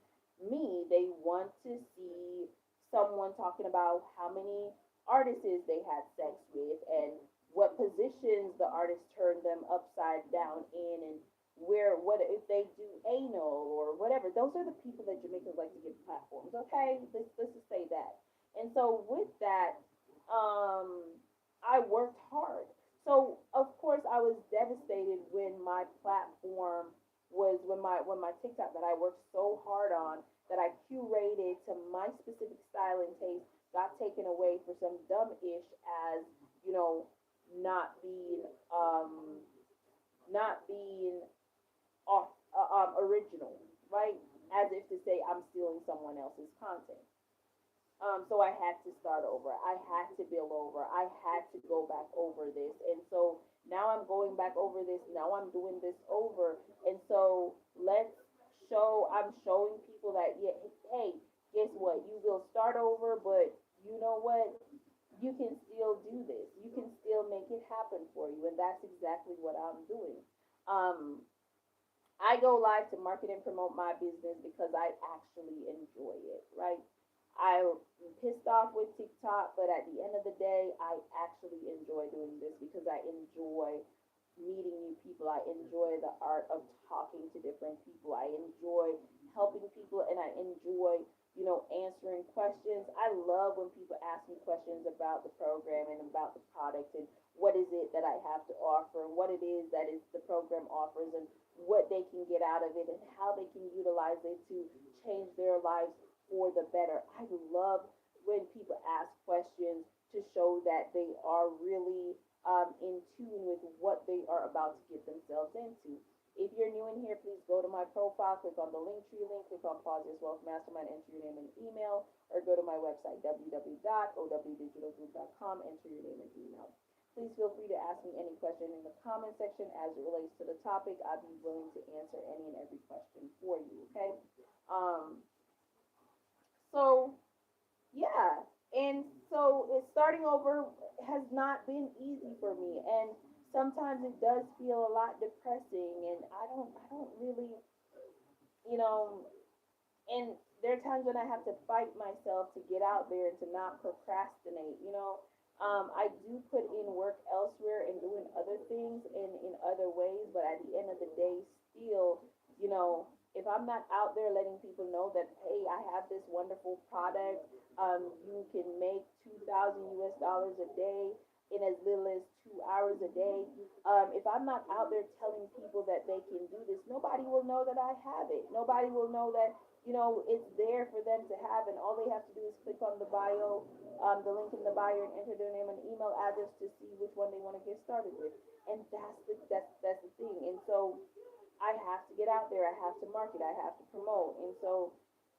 me. They want to see someone talking about how many artists they had sex with and what positions the artist turned them upside down in and what if they do anal or whatever. Those are the people that Jamaicans like to give platforms. Okay, let's just say that. And so with that, um, I worked hard. So of course I was devastated when my platform was when my TikTok that I worked so hard on that I curated to my specific style and taste got taken away for some dumb ish as you know not being um not being original, right? As if to say I'm stealing someone else's content. So I had to start over. I had to build over. I had to go back over this. And so now I'm going back over this. Now I'm doing this over. And so I'm showing people that, yeah, hey, guess what? You will start over, but you know what? You can still do this. You can still make it happen for you. And that's exactly what I'm doing. Um, I go live to market and promote my business because I actually enjoy it, right? I'm pissed off with TikTok, but at the end of the day, I actually enjoy doing this because I enjoy meeting new people. I enjoy the art of talking to different people. I enjoy helping people and I enjoy, answering questions. I love when people ask me questions about the program and about the product and what is it that I have to offer, what it is that is the program offers and what they can get out of it and how they can utilize it to change their lives for the better. I love when people ask questions to show that they are really in tune with what they are about to get themselves into. If you're new in here, please go to my profile, click on the link tree link, click on Pause Your Wealth Mastermind, enter your name and email, or go to my website, www.owdigitalgroup.com, enter your name and email. Please feel free to ask me any question in the comment section as it relates to the topic. I'd be willing to answer any and every question for you, okay? Um, so yeah, and so it's starting over has not been easy for me, and sometimes it does feel a lot depressing, and I don't really, you know, and there are times when I have to fight myself to get out there and to not procrastinate. I do put in work elsewhere and doing other things in other ways, but at the end of the day, still, if I'm not out there letting people know that, hey, I have this wonderful product, you can make 2,000 US dollars a day in as little as 2 hours a day. If I'm not out there telling people that they can do this, nobody will know that I have it. Nobody will know that it's there for them to have, and all they have to do is click on the bio, the link in the bio, and enter their name and email address to see which one they want to get started with. And that's the thing. And so I have to get out there. I have to market. I have to promote. And so,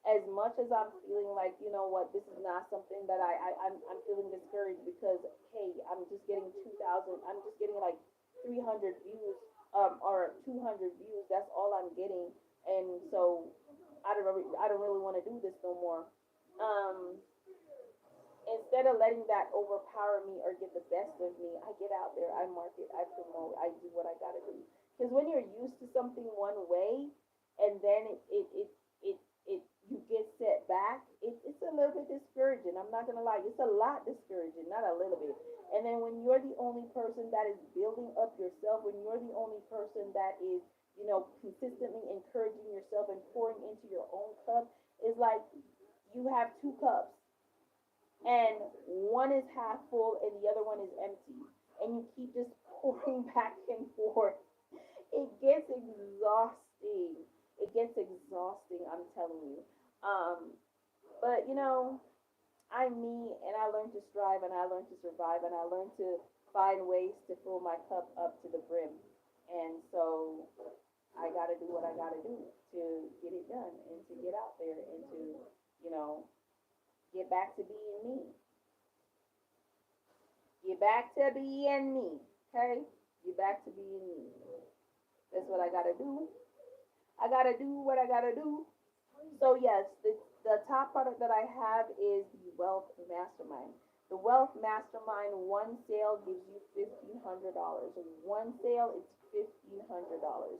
as much as I'm feeling like what, this is not something that I'm feeling discouraged because hey, I'm just getting 2,000. I'm just getting like 300 views, or 200 views. That's all I'm getting. And so I don't really want to do this no more. Um, Instead of letting that overpower me or get the best of me, I get out there, I market, I promote, I do what I gotta do. Because when you're used to something one way, and then it, it you get set back, it's a little bit discouraging. I'm not gonna lie, it's a lot discouraging, not a little bit. And then when you're the only person that is building up yourself, when you're the only person that is, consistently encouraging yourself and pouring into your own cup, it's like you have two cups and one is half full and the other one is empty, and you keep just pouring back and forth, It gets exhausting. It gets exhausting, I'm telling you. But I'm me, and I learned to strive, and I learned to survive, and I learned to find ways to fill my cup up to the brim. And so I got to do what I got to do to get it done and to get out there and to, you know, get back to being me. Get back to being me. Okay? Get back to being me. That's what I got to do. I got to do what I got to do. So, yes, the top product that I have is the Wealth Mastermind. The Wealth Mastermind, one sale gives you $1,500. One sale is $1,500.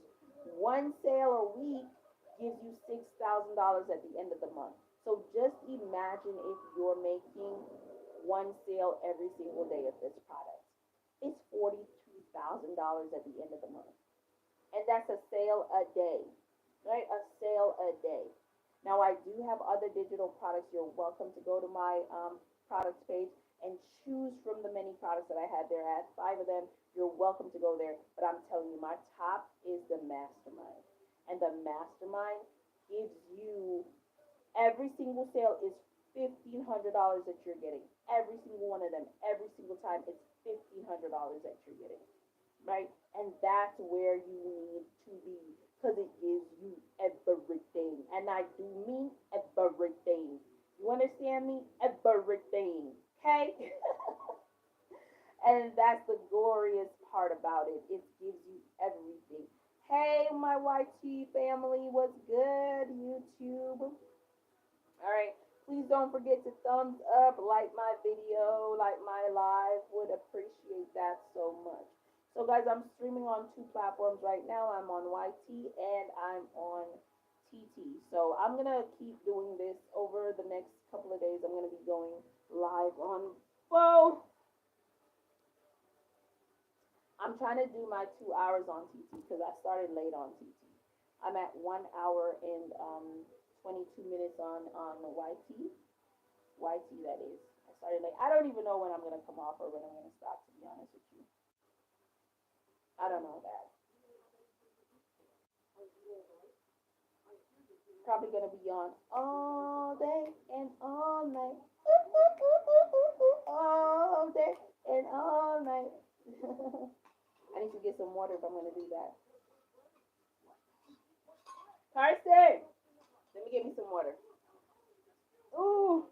One sale a week gives you $6,000 at the end of the month. So just imagine if you're making one sale every single day of this product. It's $42,000 at the end of the month. And that's a sale a day, right? A sale a day. Now, I do have other digital products. You're welcome to go to my products page and choose from the many products that I had there. I had five of them. You're welcome to go there. But I'm telling you, my top is the mastermind. And the mastermind gives you every single sale is $1,500 that you're getting. Every single one of them, every single time, it's $1,500 that you're getting, right? And that's where you need to be because it gives you everything. And I do mean everything. You understand me? Everything. Okay? And that's the glorious part about it. It gives you everything. Hey, my YT family, what's good, YouTube? All right. Please don't forget to thumbs up, like my video, like my live. Would appreciate that so much. So, guys, I'm streaming on two platforms right now. I'm on YT and I'm on TT. So, I'm going to keep doing this over the next couple of days. I'm going to be going live on both. I'm trying to do my 2 hours on TT because I started late on TT. I'm at 1 hour and 22 minutes on YT. YT, that is. I started late. I don't even know when I'm gonna come off or when I'm gonna stop. To be honest with you, I don't know that. Probably gonna be on all day and all night. All day and all night. I need to get some water if I'm gonna do that. Carson, let me get me some water. Ooh.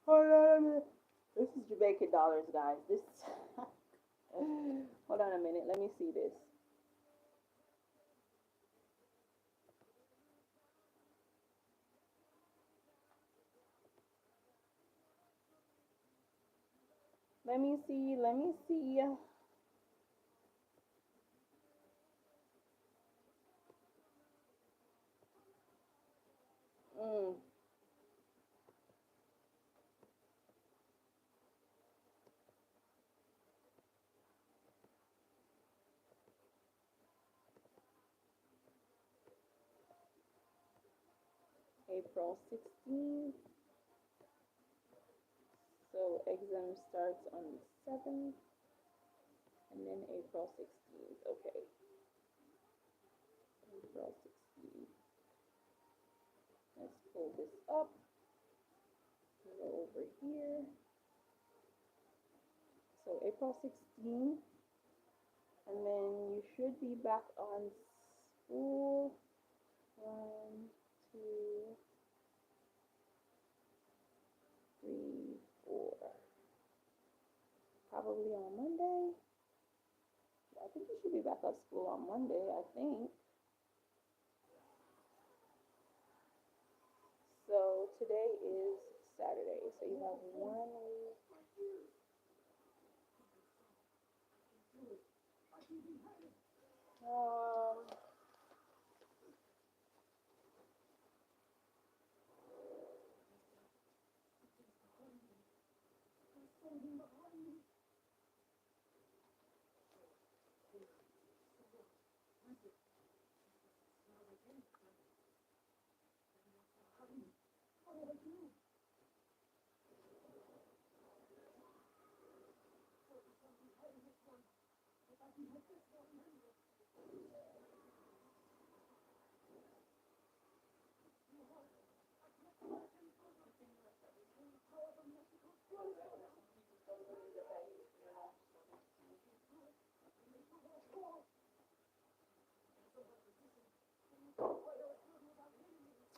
Hold on a minute. This is Jamaican dollars, guys. This. Hold on a minute. Let me see this. Let me see. Let me see. Mm. April 16th. So exam starts on the 7th and then April 16th. Okay. April 16th. Let's pull this up. Go over here. April 16th, and then you should be back on school. 1, 2, 3, 4. Probably on Monday. I think you should be back at school on Monday, I think. So today is Saturday. So you have 1 week. Um,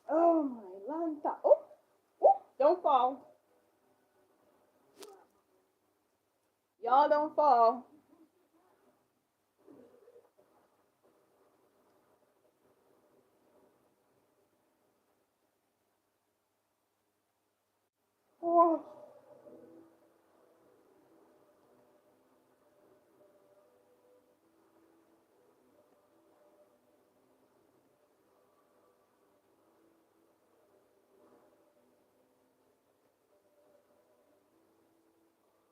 oh my lanta. Oh, oh, don't fall. Y'all don't fall. Oh.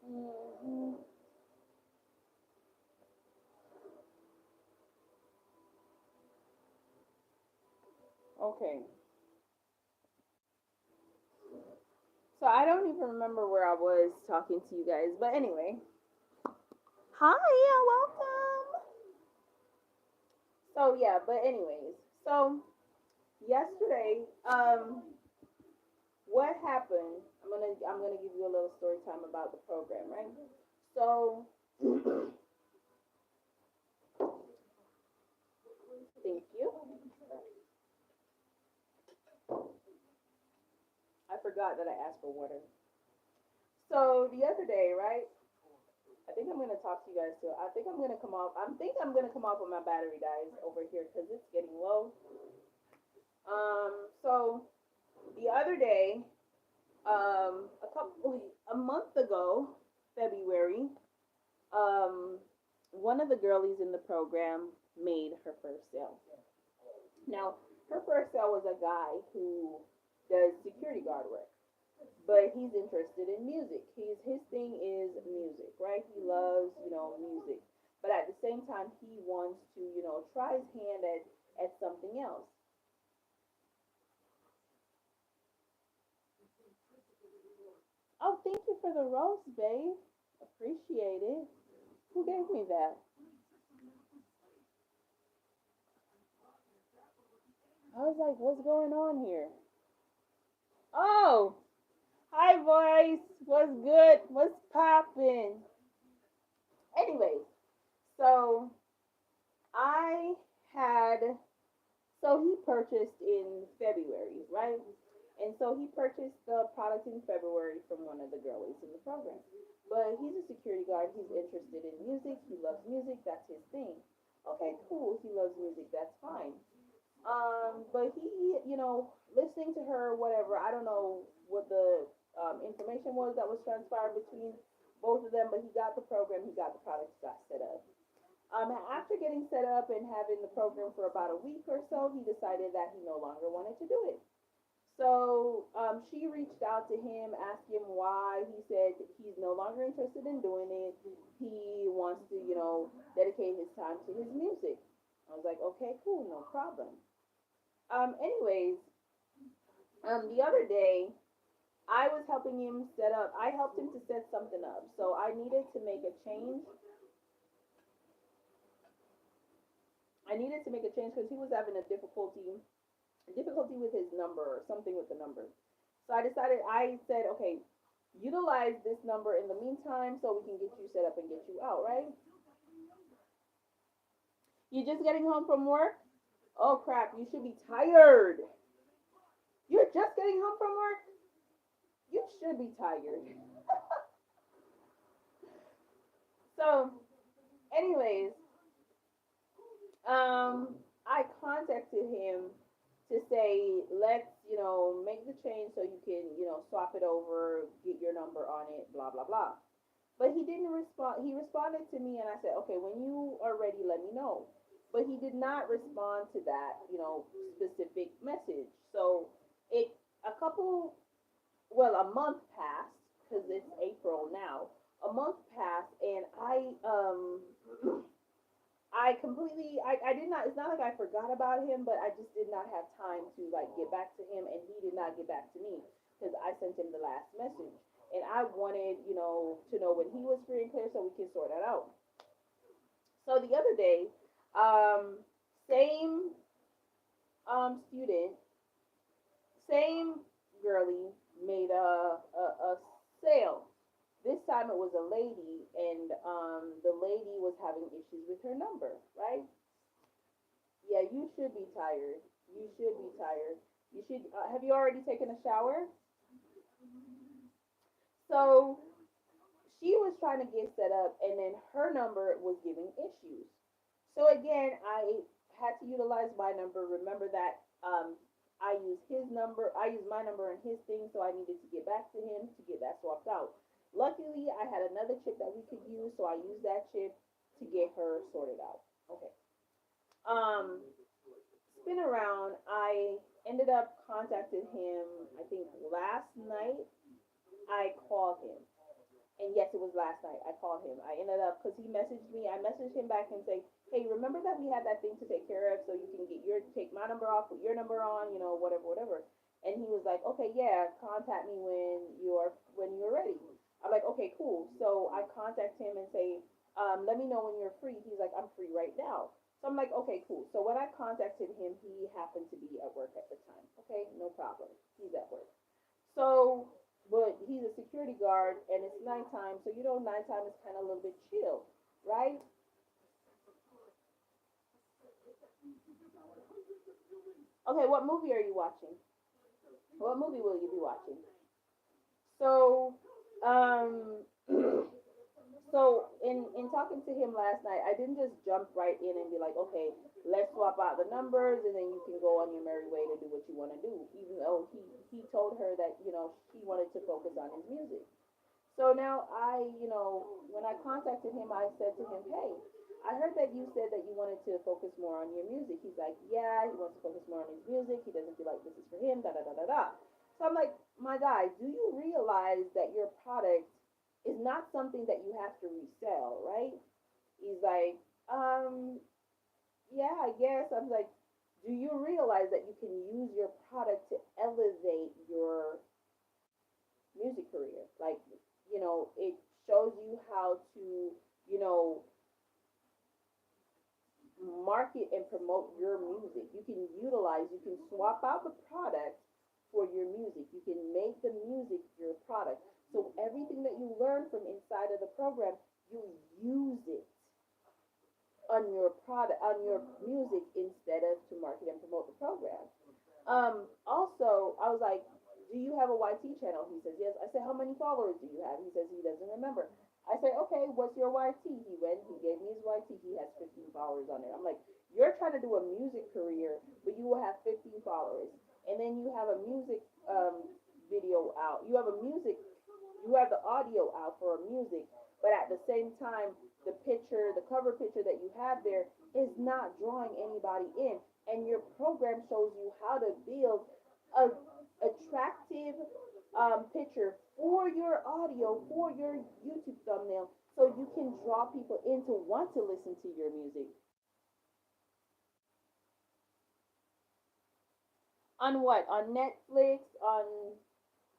Mhm. Okay. So I don't even remember where I was talking to you guys, but anyway. Hi, yeah, welcome. So yeah, but anyways, so yesterday, what happened? I'm gonna give you a little story time about the program, right? So thank you. I forgot that I asked for water. So the other day, right? I think I'm gonna talk to you guys too. I think I'm gonna come off. I'm gonna come off when my battery dies over here because it's getting low. So the other day, a month ago, February, um, one of the girlies in the program made her first sale. Now, her first sale was a guy who does security guard work, but he's interested in music. His thing is music, right? He loves, music. But at the same time, he wants to, try his hand at something else. Oh, thank you for the rose, babe. Appreciate it. Who gave me that? I was like, what's going on here? Oh, hi, boys. What's good? What's poppin'? Anyways, so I had, so he purchased in February, right? And so he purchased the product in February from one of the girlies in the program. But he's a security guard. He's interested in music. He loves music. That's his thing. Okay, cool. He loves music. That's fine. But he, listening to her, whatever. I don't know what the information was that was transpired between both of them, but he got the program. He got the product. He got set up. After getting set up and having the program for about a week or so, he decided that he no longer wanted to do it. So she reached out to him, asked him why. He said he's no longer interested in doing it. He wants to, dedicate his time to his music. I was like, okay, cool, no problem. Anyways, the other day, I was helping him set up. I helped him to set something up. So I needed to make a change. I needed to make a change because he was having a difficulty with his number or something with the number. So I decided. I said, okay, utilize this number in the meantime so we can get you set up and get you out, right? You just getting home from work? Oh crap, you should be tired. You're just getting home from work? You should be tired. So, anyways, I contacted him to say, let's, make the change so you can, swap it over, get your number on it, blah, blah, blah. But he didn't respond. He responded to me, and I said, okay, when you are ready, let me know. But he did not respond to that, specific message. So it, a couple, well, a month passed because it's April now. A month passed, and I completely, I did not, it's not like I forgot about him, but I just did not have time to like get back to him, and he did not get back to me because I sent him the last message. And I wanted, to know when he was free and clear so we can sort that out. So the other day, um, same student, same girly made a sale. This time it was a lady, and the lady was having issues with her number, right? Yeah, you should be tired. You should be tired. You should. Have you already taken a shower? So she was trying to get set up, and then her number was giving issues. So again, I had to utilize my number. Remember that I used his number, I used my number and his thing, so I needed to get back to him to get that swapped out. Luckily, I had another chip that we could use, so I used that chip to get her sorted out. Okay. Um, spin around. I ended up contacting him. I think last night. I called him. And yes, it was last night. I called him. I ended up because he messaged me. I messaged him back and say, "Hey, remember that we had that thing to take care of, so you can get your take my number off, put your number on, whatever, whatever." And he was like, "Okay, yeah, contact me when you're ready." I'm like, "Okay, cool." So I contact him and say, "Let me know when you're free." He's like, "I'm free right now." So I'm like, "Okay, cool." So when I contacted him, he happened to be at work at the time. Okay, no problem. He's at work. So, but he's a security guard and it's nighttime, so nighttime is kind of a little bit chill, right? Okay, what movie are you watching? What movie will you be watching? So, um, so in talking to him last night, I didn't just jump right in and be like, okay, let's swap out the numbers and then you can go on your merry way to do what you want to do. Even though he told her that he wanted to focus on his music. So now when I contacted him, I said to him, hey, I heard that you said that you wanted to focus more on your music. He's like, yeah, he wants to focus more on his music. He doesn't feel like this is for him, da da da da da. So I'm like, my guy, do you realize that your product is not something that you have to resell, right? He's like, yeah, I guess. I'm like, do you realize that you can use your product to elevate your music career? Like, it shows you how to, you know, market and promote your music. You can swap out the product for your music. You can make the music your product. So everything that you learn from inside of the program, you use it on your product, on your music instead of to market and promote the program. Also, I was like, do you have a YT channel? He says, yes. I said, how many followers do you have? He says he doesn't remember. I said, okay, what's your YT? He gave me his YT. He has 15 followers on there. I'm like, you're trying to do a music career, but you will have 15 followers. And then you have a music video out. You have the audio out for a music, but at the same time, the cover picture that you have there is not drawing anybody in. And your program shows you how to build a attractive picture for your audio, for your YouTube thumbnail, so you can draw people in to want to listen to your music. On what? On Netflix? On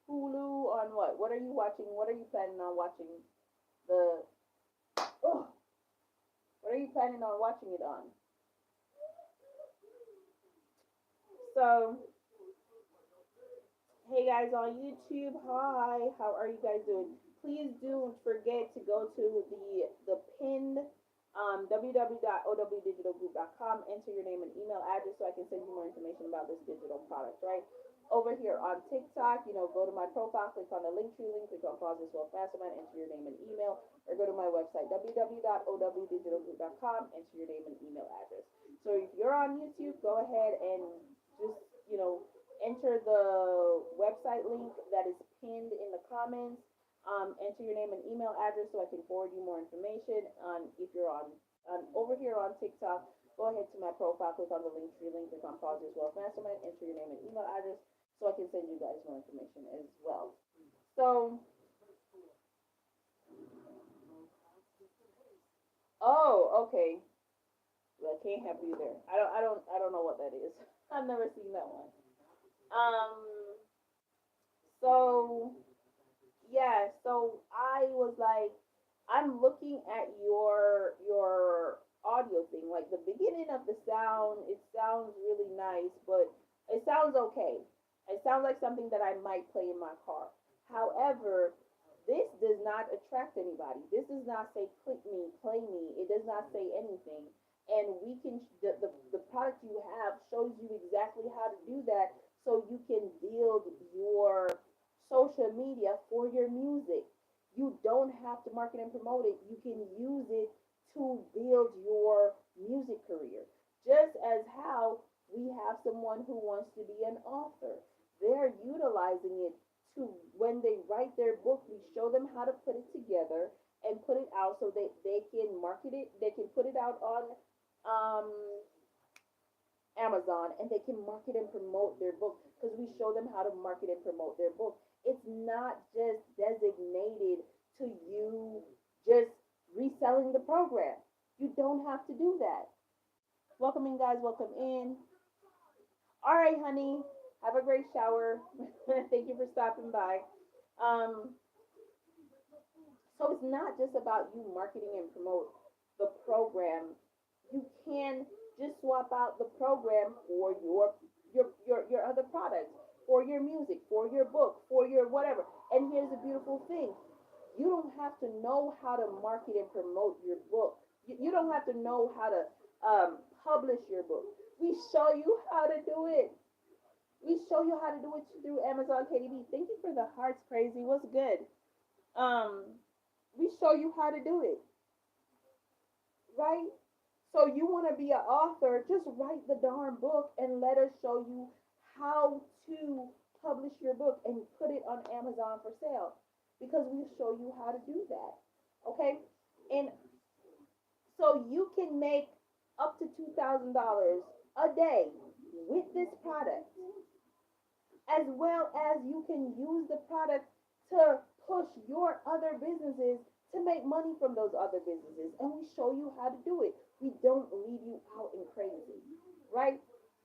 Hulu? On what? What are you watching? What are you planning on watching? The oh, what are you planning on watching it on? So Hey guys on YouTube, hi. How are you guys doing? Please don't forget to go to the pinned www.owdigitalgroup.com. Enter your name and email address so I can send you more information about this digital product. Right over here on TikTok, go to my profile, click on the link tree link, click on Pause This Wealth Mastermind, enter your name and email, or go to my website www.owdigitalgroup.com. Enter your name and email address. So if you're on YouTube, go ahead and just enter the website link that is pinned in the comments. Enter your name and email address so I can forward you more information. If you're on over here on TikTok, go ahead to my profile, click on the link tree link, click on Pause This Wealth Mastermind, enter your name and email address so I can send you guys more information as well. So, oh, okay. Well, I can't have you there. I don't know what that is. I've never seen that one. Um, so yeah, so I was like, I'm looking at your audio thing. Like the beginning of the sound, it sounds really nice, but it sounds okay. It sounds like something that I might play in my car. However, this does not attract anybody. This does not say click me, play me. It does not say anything. And we can the product you have shows you exactly how to do that so you can build your social media for your music. You don't have to market and promote it. You can use it to build your music career. Just as how we have someone who wants to be an author. They're utilizing it to, when they write their book, we show them how to put it together and put it out so that they can market it. They can put it out on um, Amazon and they can market and promote their book because we show them how to market and promote their book. It's not just designated to you just reselling the program. You don't have to do that. Welcome in, guys. Welcome in. All right, honey. Have a great shower. Thank you for stopping by. Um, so it's not just about you marketing and promote the program. You can just swap out the program for your other products, for your music, for your book, for your whatever. And here's the beautiful thing: you don't have to know how to market and promote your book. You don't have to know how to publish your book. We show you how to do it. We show you how to do it through Amazon KDB. Thank you for the hearts, crazy. What's good? Um, we show you how to do it, right? So you want to be an author, just write the darn book and let us show you how to publish your book and put it on Amazon for sale because we show you how to do that. Okay? And so you can make up to $2,000 a day with this product, as well as you can use the product to push your other businesses to make money from those other businesses. And we show you how to do it. We don't leave you out in crazy, right?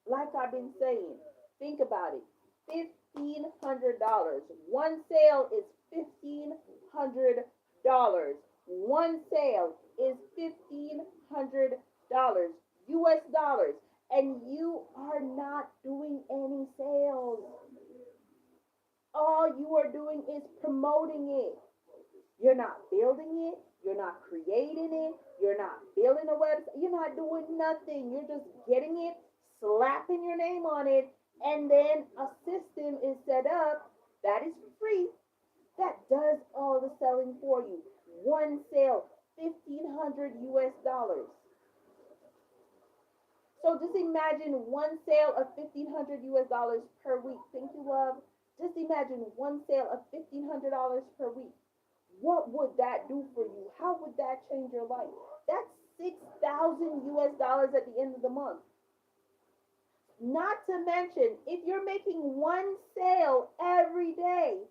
Like I've been saying, think about it. $1,500. One sale is $1,500. One sale is $1,500 US dollars. And you are not doing any sales. All you are doing is promoting it. You're not building it. You're not creating it. You're not building a website. You're not doing nothing. You're just getting it, slapping your name on it, and then a system is set up that is free that does all the selling for you. One sale, 1,500 US dollars. So just imagine one sale of 1,500 US dollars per week. Thank you, love. Just imagine one sale of $1,500 per week. What would that do for you? How would that change your life? That's 6,000 US dollars at the end of the month. Not to mention, if you're making one sale every day,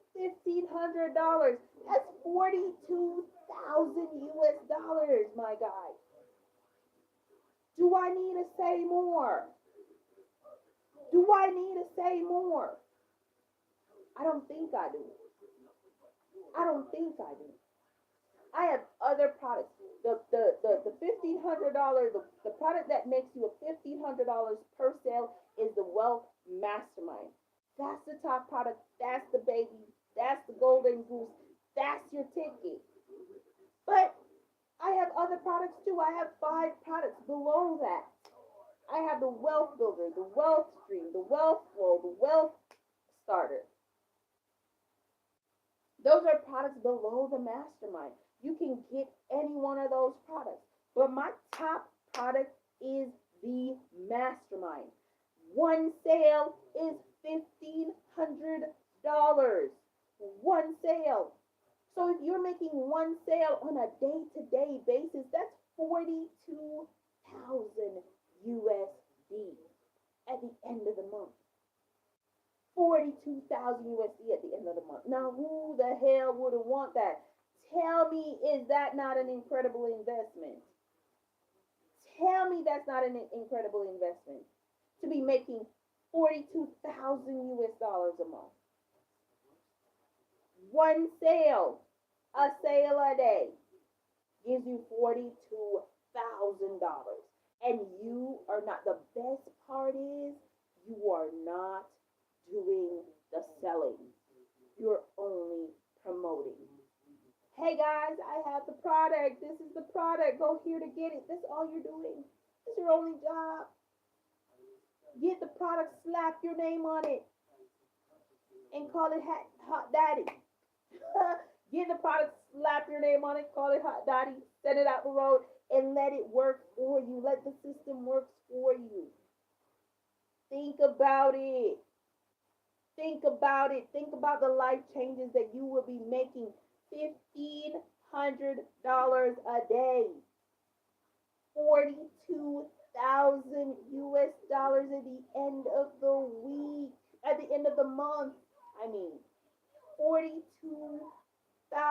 $1,500, that's 42,000 US dollars, my guy. Do I need to say more? Do I need to say more? I don't think I do. I don't think I do. I have other products. The $1,500, the product that makes you a $1,500 per sale is the Wealth Mastermind. That's the top product. That's the baby. That's the golden goose. That's your ticket. But I have other products too. I have five products below that. I have the wealth builder, the wealth stream, the wealth flow, the wealth starter. Those are products below the mastermind. You can get any one of those products. But my top product is the mastermind. One sale is $1,500. One sale. So if you're making one sale on a day-to-day basis, that's 42,000 USD at the end of the month. 42,000 USD at the end of the month. Now, who the hell wouldn't want that? Tell me, is that not an incredible investment? Tell me that's not an incredible investment to be making 42,000 US dollars a month. One sale, a sale a day, gives you $42,000. And you are not, the best part is, you are not doing the selling. You're only promoting. Hey guys, I have the product. This is the product. Go here to get it. That's all you're doing. It's your only job. Get the product, slap your name on it, and call it Hot Daddy. Get the product, slap your name on it, call it Hot Daddy, send it out the road, and let it work for you. Let the system work for you. Think about it. Think about it. Think about the life changes that you will be making. $1,500 a day. 42,000 US dollars at the end of the week. At the end of the month. I mean, $42,000 at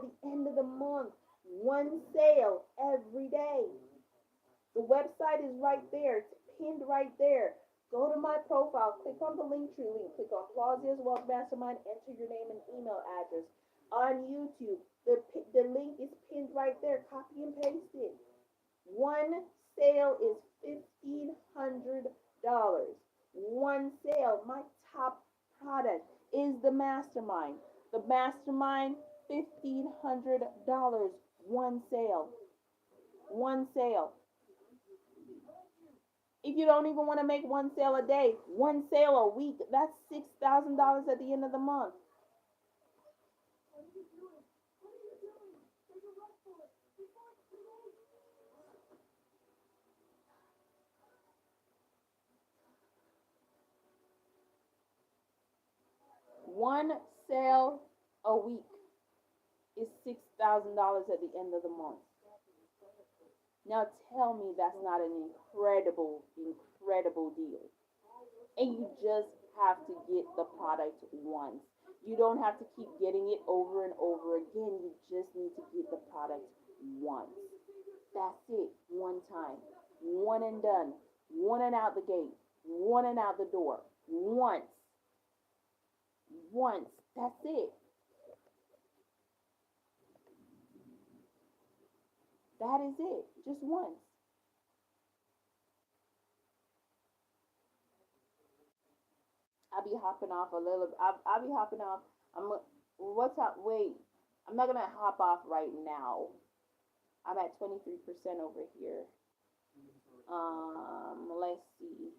the end of the month. One sale every day. The website is right there. It's pinned right there. Go to my profile, click on the Linktree link, click on Claudia's Wealth Mastermind, enter your name and email address. On YouTube, the link is pinned right there. Copy and paste it. One sale is $1,500. One sale. My top product is the mastermind. The mastermind, $1,500. One sale. One sale. If you don't even want to make one sale a day, one sale a week, that's $6,000 at the end of the month. One sale a week is $6,000 at the end of the month. Now tell me that's not an incredible, incredible deal. And you just have to get the product once. You don't have to keep getting it over and over again. You just need to get the product once. That's it. One time. One and done. One and out the gate. One and out the door. Once. Once. That's it. That is it. Just once. I'll be hopping off a little. I'll be hopping off. What's up? Wait. I'm not gonna hop off right now. I'm at 23% over here. Let's see.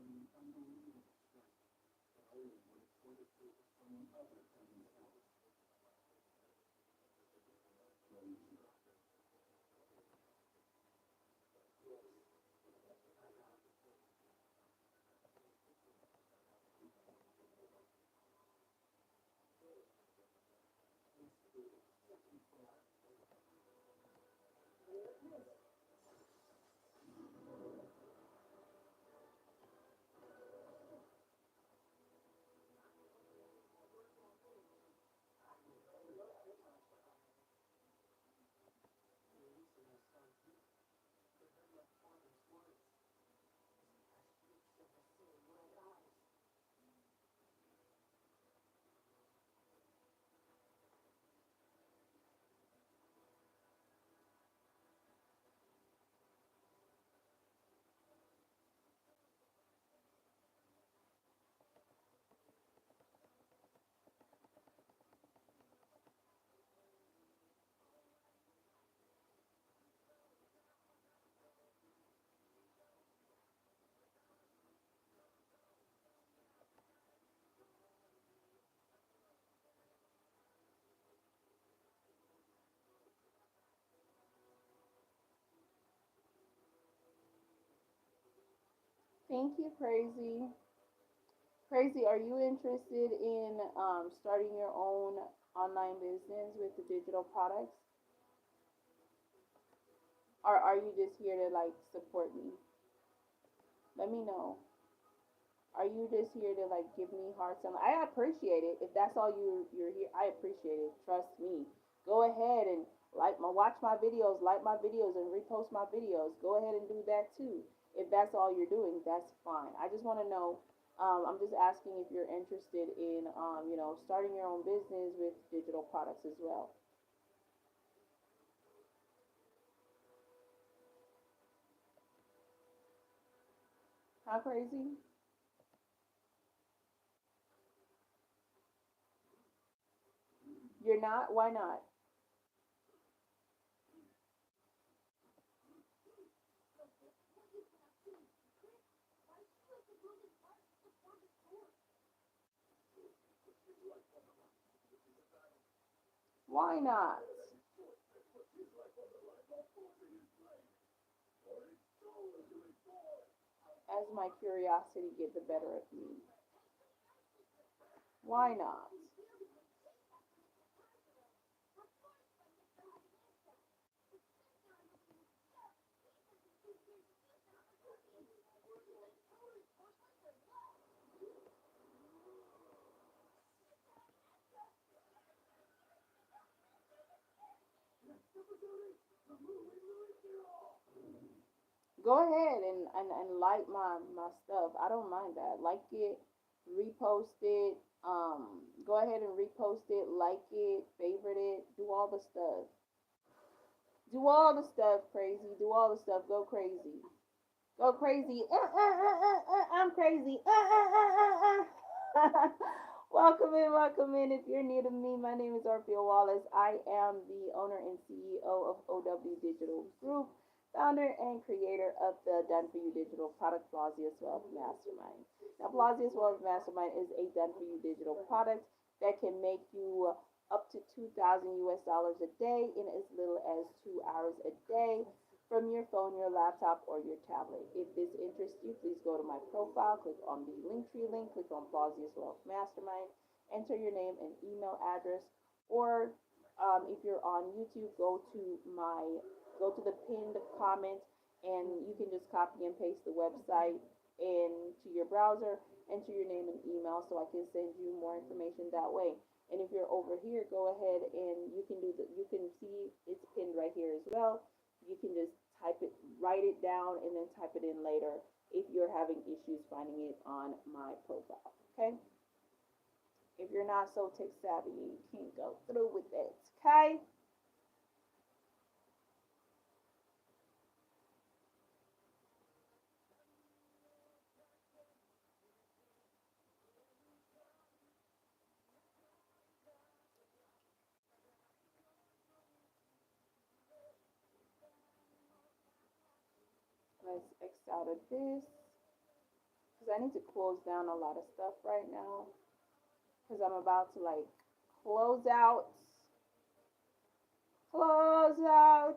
Thank you, Crazy. Crazy, are you interested in starting your own online business with the digital products? Or are you just here to like support me? Let me know. Are you just here to like give me hearts? And I appreciate it. If that's all you're here, I appreciate it. Trust me. Go ahead and watch my videos, like my videos, and repost my videos. Go ahead and do that too. If that's all you're doing, that's fine. I just want to know. I'm just asking if you're interested in starting your own business with digital products as well. How crazy? You're not? Why not? Why not? As my curiosity get the better of me. Why not? Go ahead and like my stuff. I don't mind that. Like it, repost it. Go ahead and repost it, like it, favorite it, do all the stuff. Do all the stuff, crazy. Do all the stuff. Go crazy. Go crazy. I'm crazy. Welcome in, welcome in. If you're new to me, my name is Orffea Wallace. I am the owner and CEO of OW Digital Group, founder and creator of the Done For You Digital Product Blasius Wealth Mastermind. Now, Blasius Wealth Mastermind is a done for you digital product that can make you up to 2,000 US dollars a day in as little as 2 hours a day from your phone, your laptop, or your tablet. If this interests you, please go to my profile, click on the Linktree link, click on Plausius Wealth Mastermind, enter your name and email address, or if you're on YouTube, go to the pinned comment, and you can just copy and paste the website into your browser, enter your name and email, so I can send you more information that way. And if you're over here, go ahead and you can see it's pinned right here as well. You can just type it, write it down, and then type it in later if you're having issues finding it on my profile. Okay? If you're not so tech savvy, you can't go through with it. Okay? Let's X out of this because I need to close down a lot of stuff right now because I'm about to like close out, close out.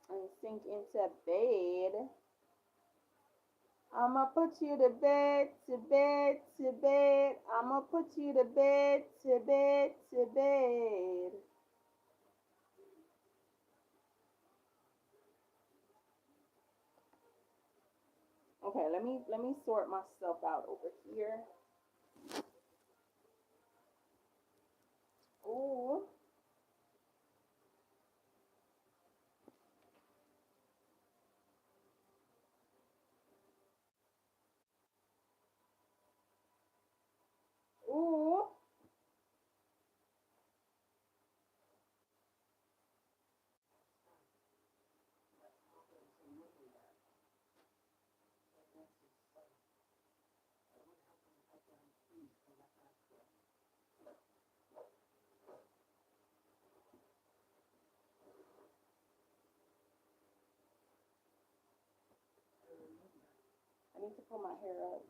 And sink into bed. I'ma put you to bed, to bed, to bed. I'ma put you to bed, to bed, to bed. Okay, let me sort myself out over here. Ooh, ooh. I need to pull my hair up.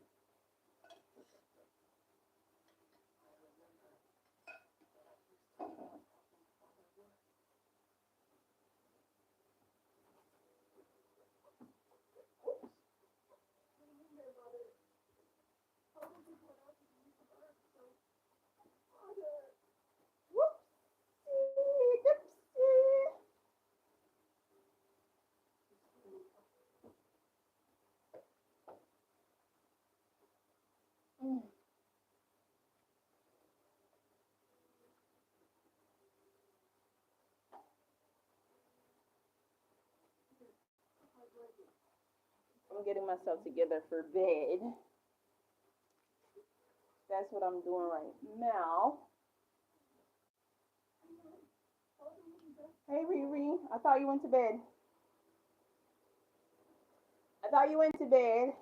I'm getting myself together for bed. That's what I'm doing right now. Hey Riri, I thought you went to bed. I thought you went to bed.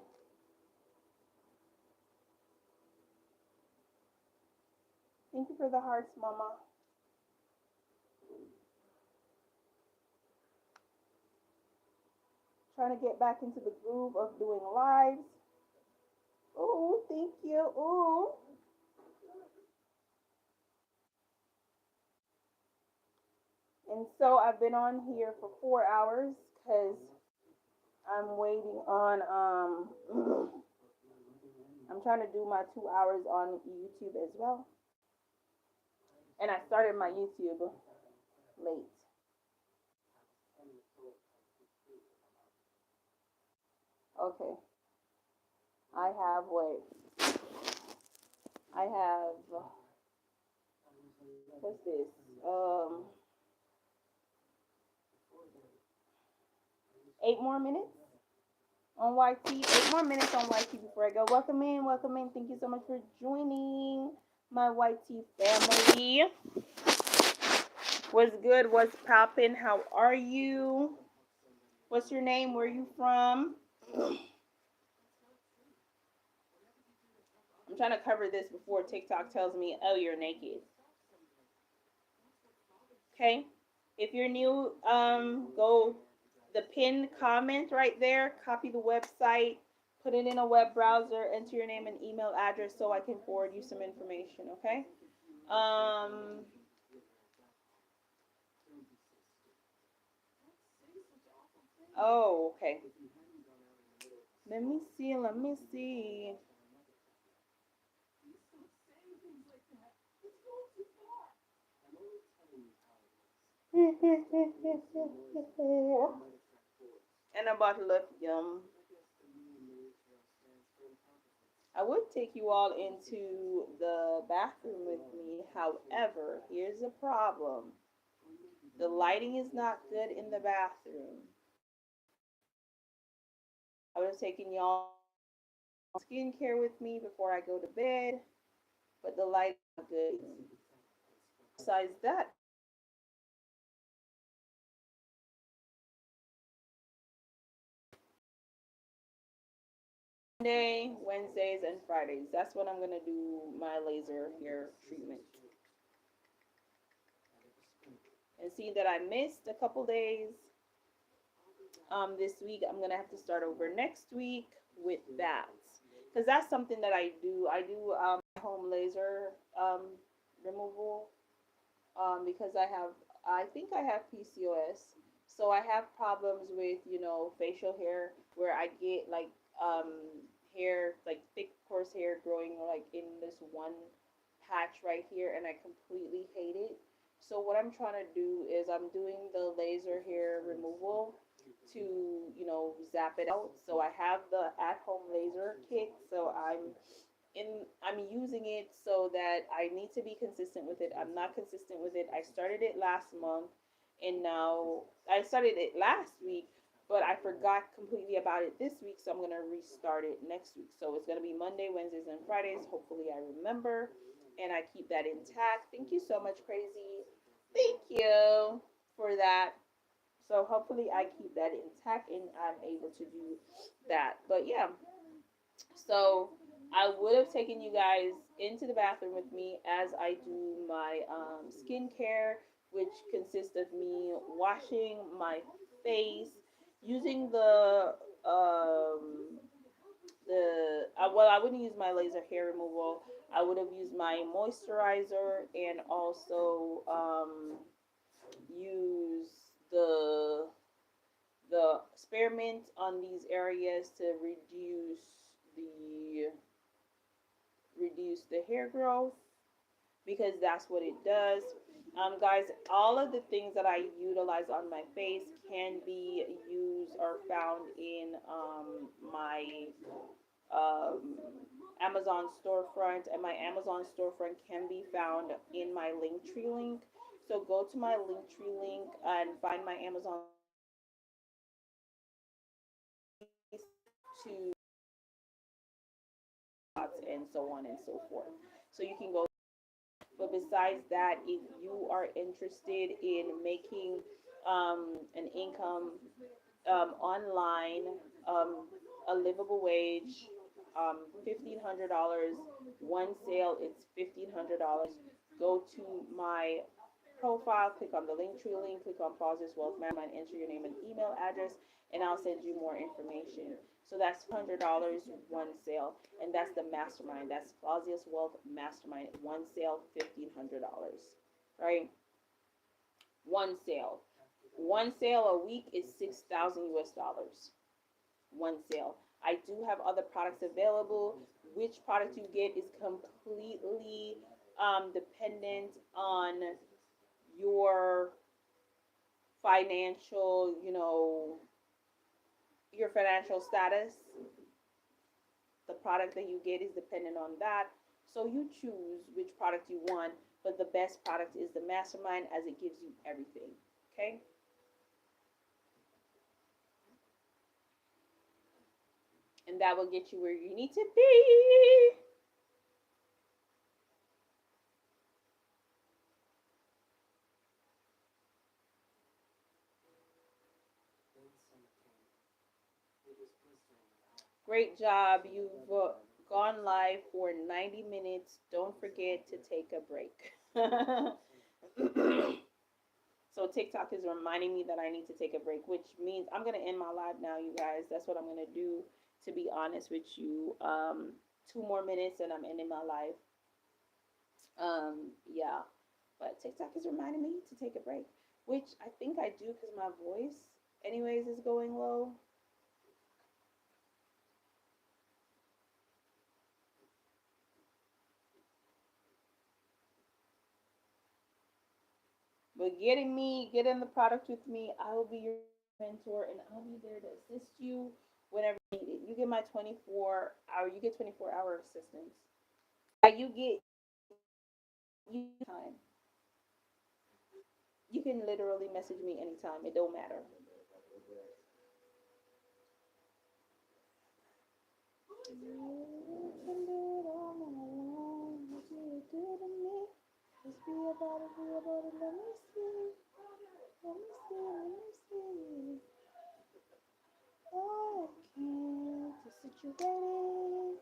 Thank you for the hearts, Mama. Trying to get back into the groove of doing lives. Ooh, thank you. Ooh. And so I've been on here for 4 hours because I'm waiting on I'm trying to do my 2 hours on YouTube as well. And I started my YouTube late. Okay. I have what? I have what's this? 8 more minutes on YT. 8 more minutes on YT before I go. Welcome in, welcome in. Thank you so much for joining my YT family. What's good? What's poppin'? How are you? What's your name? Where are you from? I'm trying to cover this before TikTok tells me, oh, you're naked. Okay? If you're new, go the pinned comment right there, copy the website, put it in a web browser, enter your name and email address so I can forward you some information, okay? Um, oh, okay. Let me see, let me see. And a bottle of yum. I would take you all into the bathroom with me. However, here's a problem. The lighting is not good in the bathroom. I would have taken y'all skincare with me before I go to bed, but the light is not good. Besides that, Monday, Wednesdays, and Fridays. That's when I'm gonna do my laser hair treatment. And see that I missed a couple days this week. I'm gonna have to start over next week with that because that's something that I do. I do home laser removal because I think I have PCOS. So I have problems with, facial hair where I get like hair, like thick, coarse hair growing like in this one patch right here, and I completely hate it. So what I'm trying to do is I'm doing the laser hair removal to, zap it out. So I have the at-home laser kit. So I'm using it so that I need to be consistent with it. I'm not consistent with it. I started it last month and now I started it last week, but I forgot completely about it this week, so I'm going to restart it next week. So it's going to be Monday, Wednesdays, and Fridays. Hopefully I remember and I keep that intact. Thank you so much, Crazy. Thank you for that. So hopefully I keep that intact and I'm able to do that. But yeah, so I would have taken you guys into the bathroom with me as I do my skincare, which consists of me washing my face using I wouldn't use my laser hair removal. I would have used my moisturizer and also use the spearmint on these areas to the reduce the hair growth because that's what it does. Guys, all of the things that I utilize on my face can be used or found in my um, Amazon storefront, and my Amazon storefront can be found in my Linktree link. So go to my Linktree link and find my Amazon to and so on and so forth. So you can go. But besides that, if you are interested in making an income online, a livable wage, $1,500. One sale, it's $1,500. Go to my profile, click on the link tree link, click on Pauses Wealth Mastermind, enter your name and email address, and I'll send you more information. So that's $100, one sale, and that's the mastermind. That's Clausius Wealth Mastermind. One sale, $1,500. Right? One sale. One sale a week is 6,000 US dollars. One sale. I do have other products available. Which product you get is completely dependent on your financial, your financial status. The product that you get is dependent on that. So you choose which product you want, but the best product is the mastermind as it gives you everything. Okay? And that will get you where you need to be. Great job. You've gone live for 90 minutes. Don't forget to take a break. So TikTok is reminding me that I need to take a break, which means I'm going to end my live now, you guys. That's what I'm going to do, to be honest with you. 2 more minutes and I'm ending my live. Yeah. But TikTok is reminding me to take a break, which I think I do because my voice, anyways, is going low. But getting the product with me, I will be your mentor and I'll be there to assist you whenever you need it. You get 24-hour assistance. You get you time. You can literally message me anytime. It don't matter. You can do it all my own. What you do to me? Just be about it, be about it. Let me see. Let me see. Let me see. Oh, I can't. Just situated.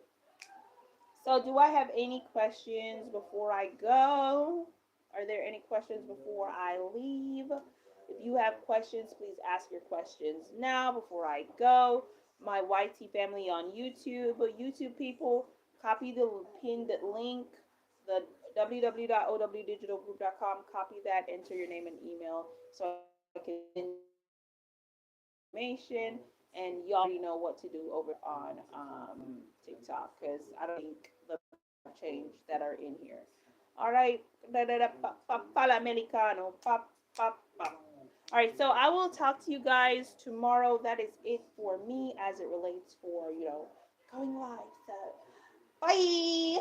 So, do I have any questions before I go? Are there any questions before I leave? If you have questions, please ask your questions now before I go. My YT family on YouTube, YouTube people, copy the pinned link, the www.owdigitalgroup.com. Copy that, enter your name and email so I can send information, and y'all already know what to do over on TikTok because I don't think the change that are in here. All right, americano, pop, pop, pop. All right, so I will talk to you guys tomorrow. That is it for me as it relates for going live. So, bye.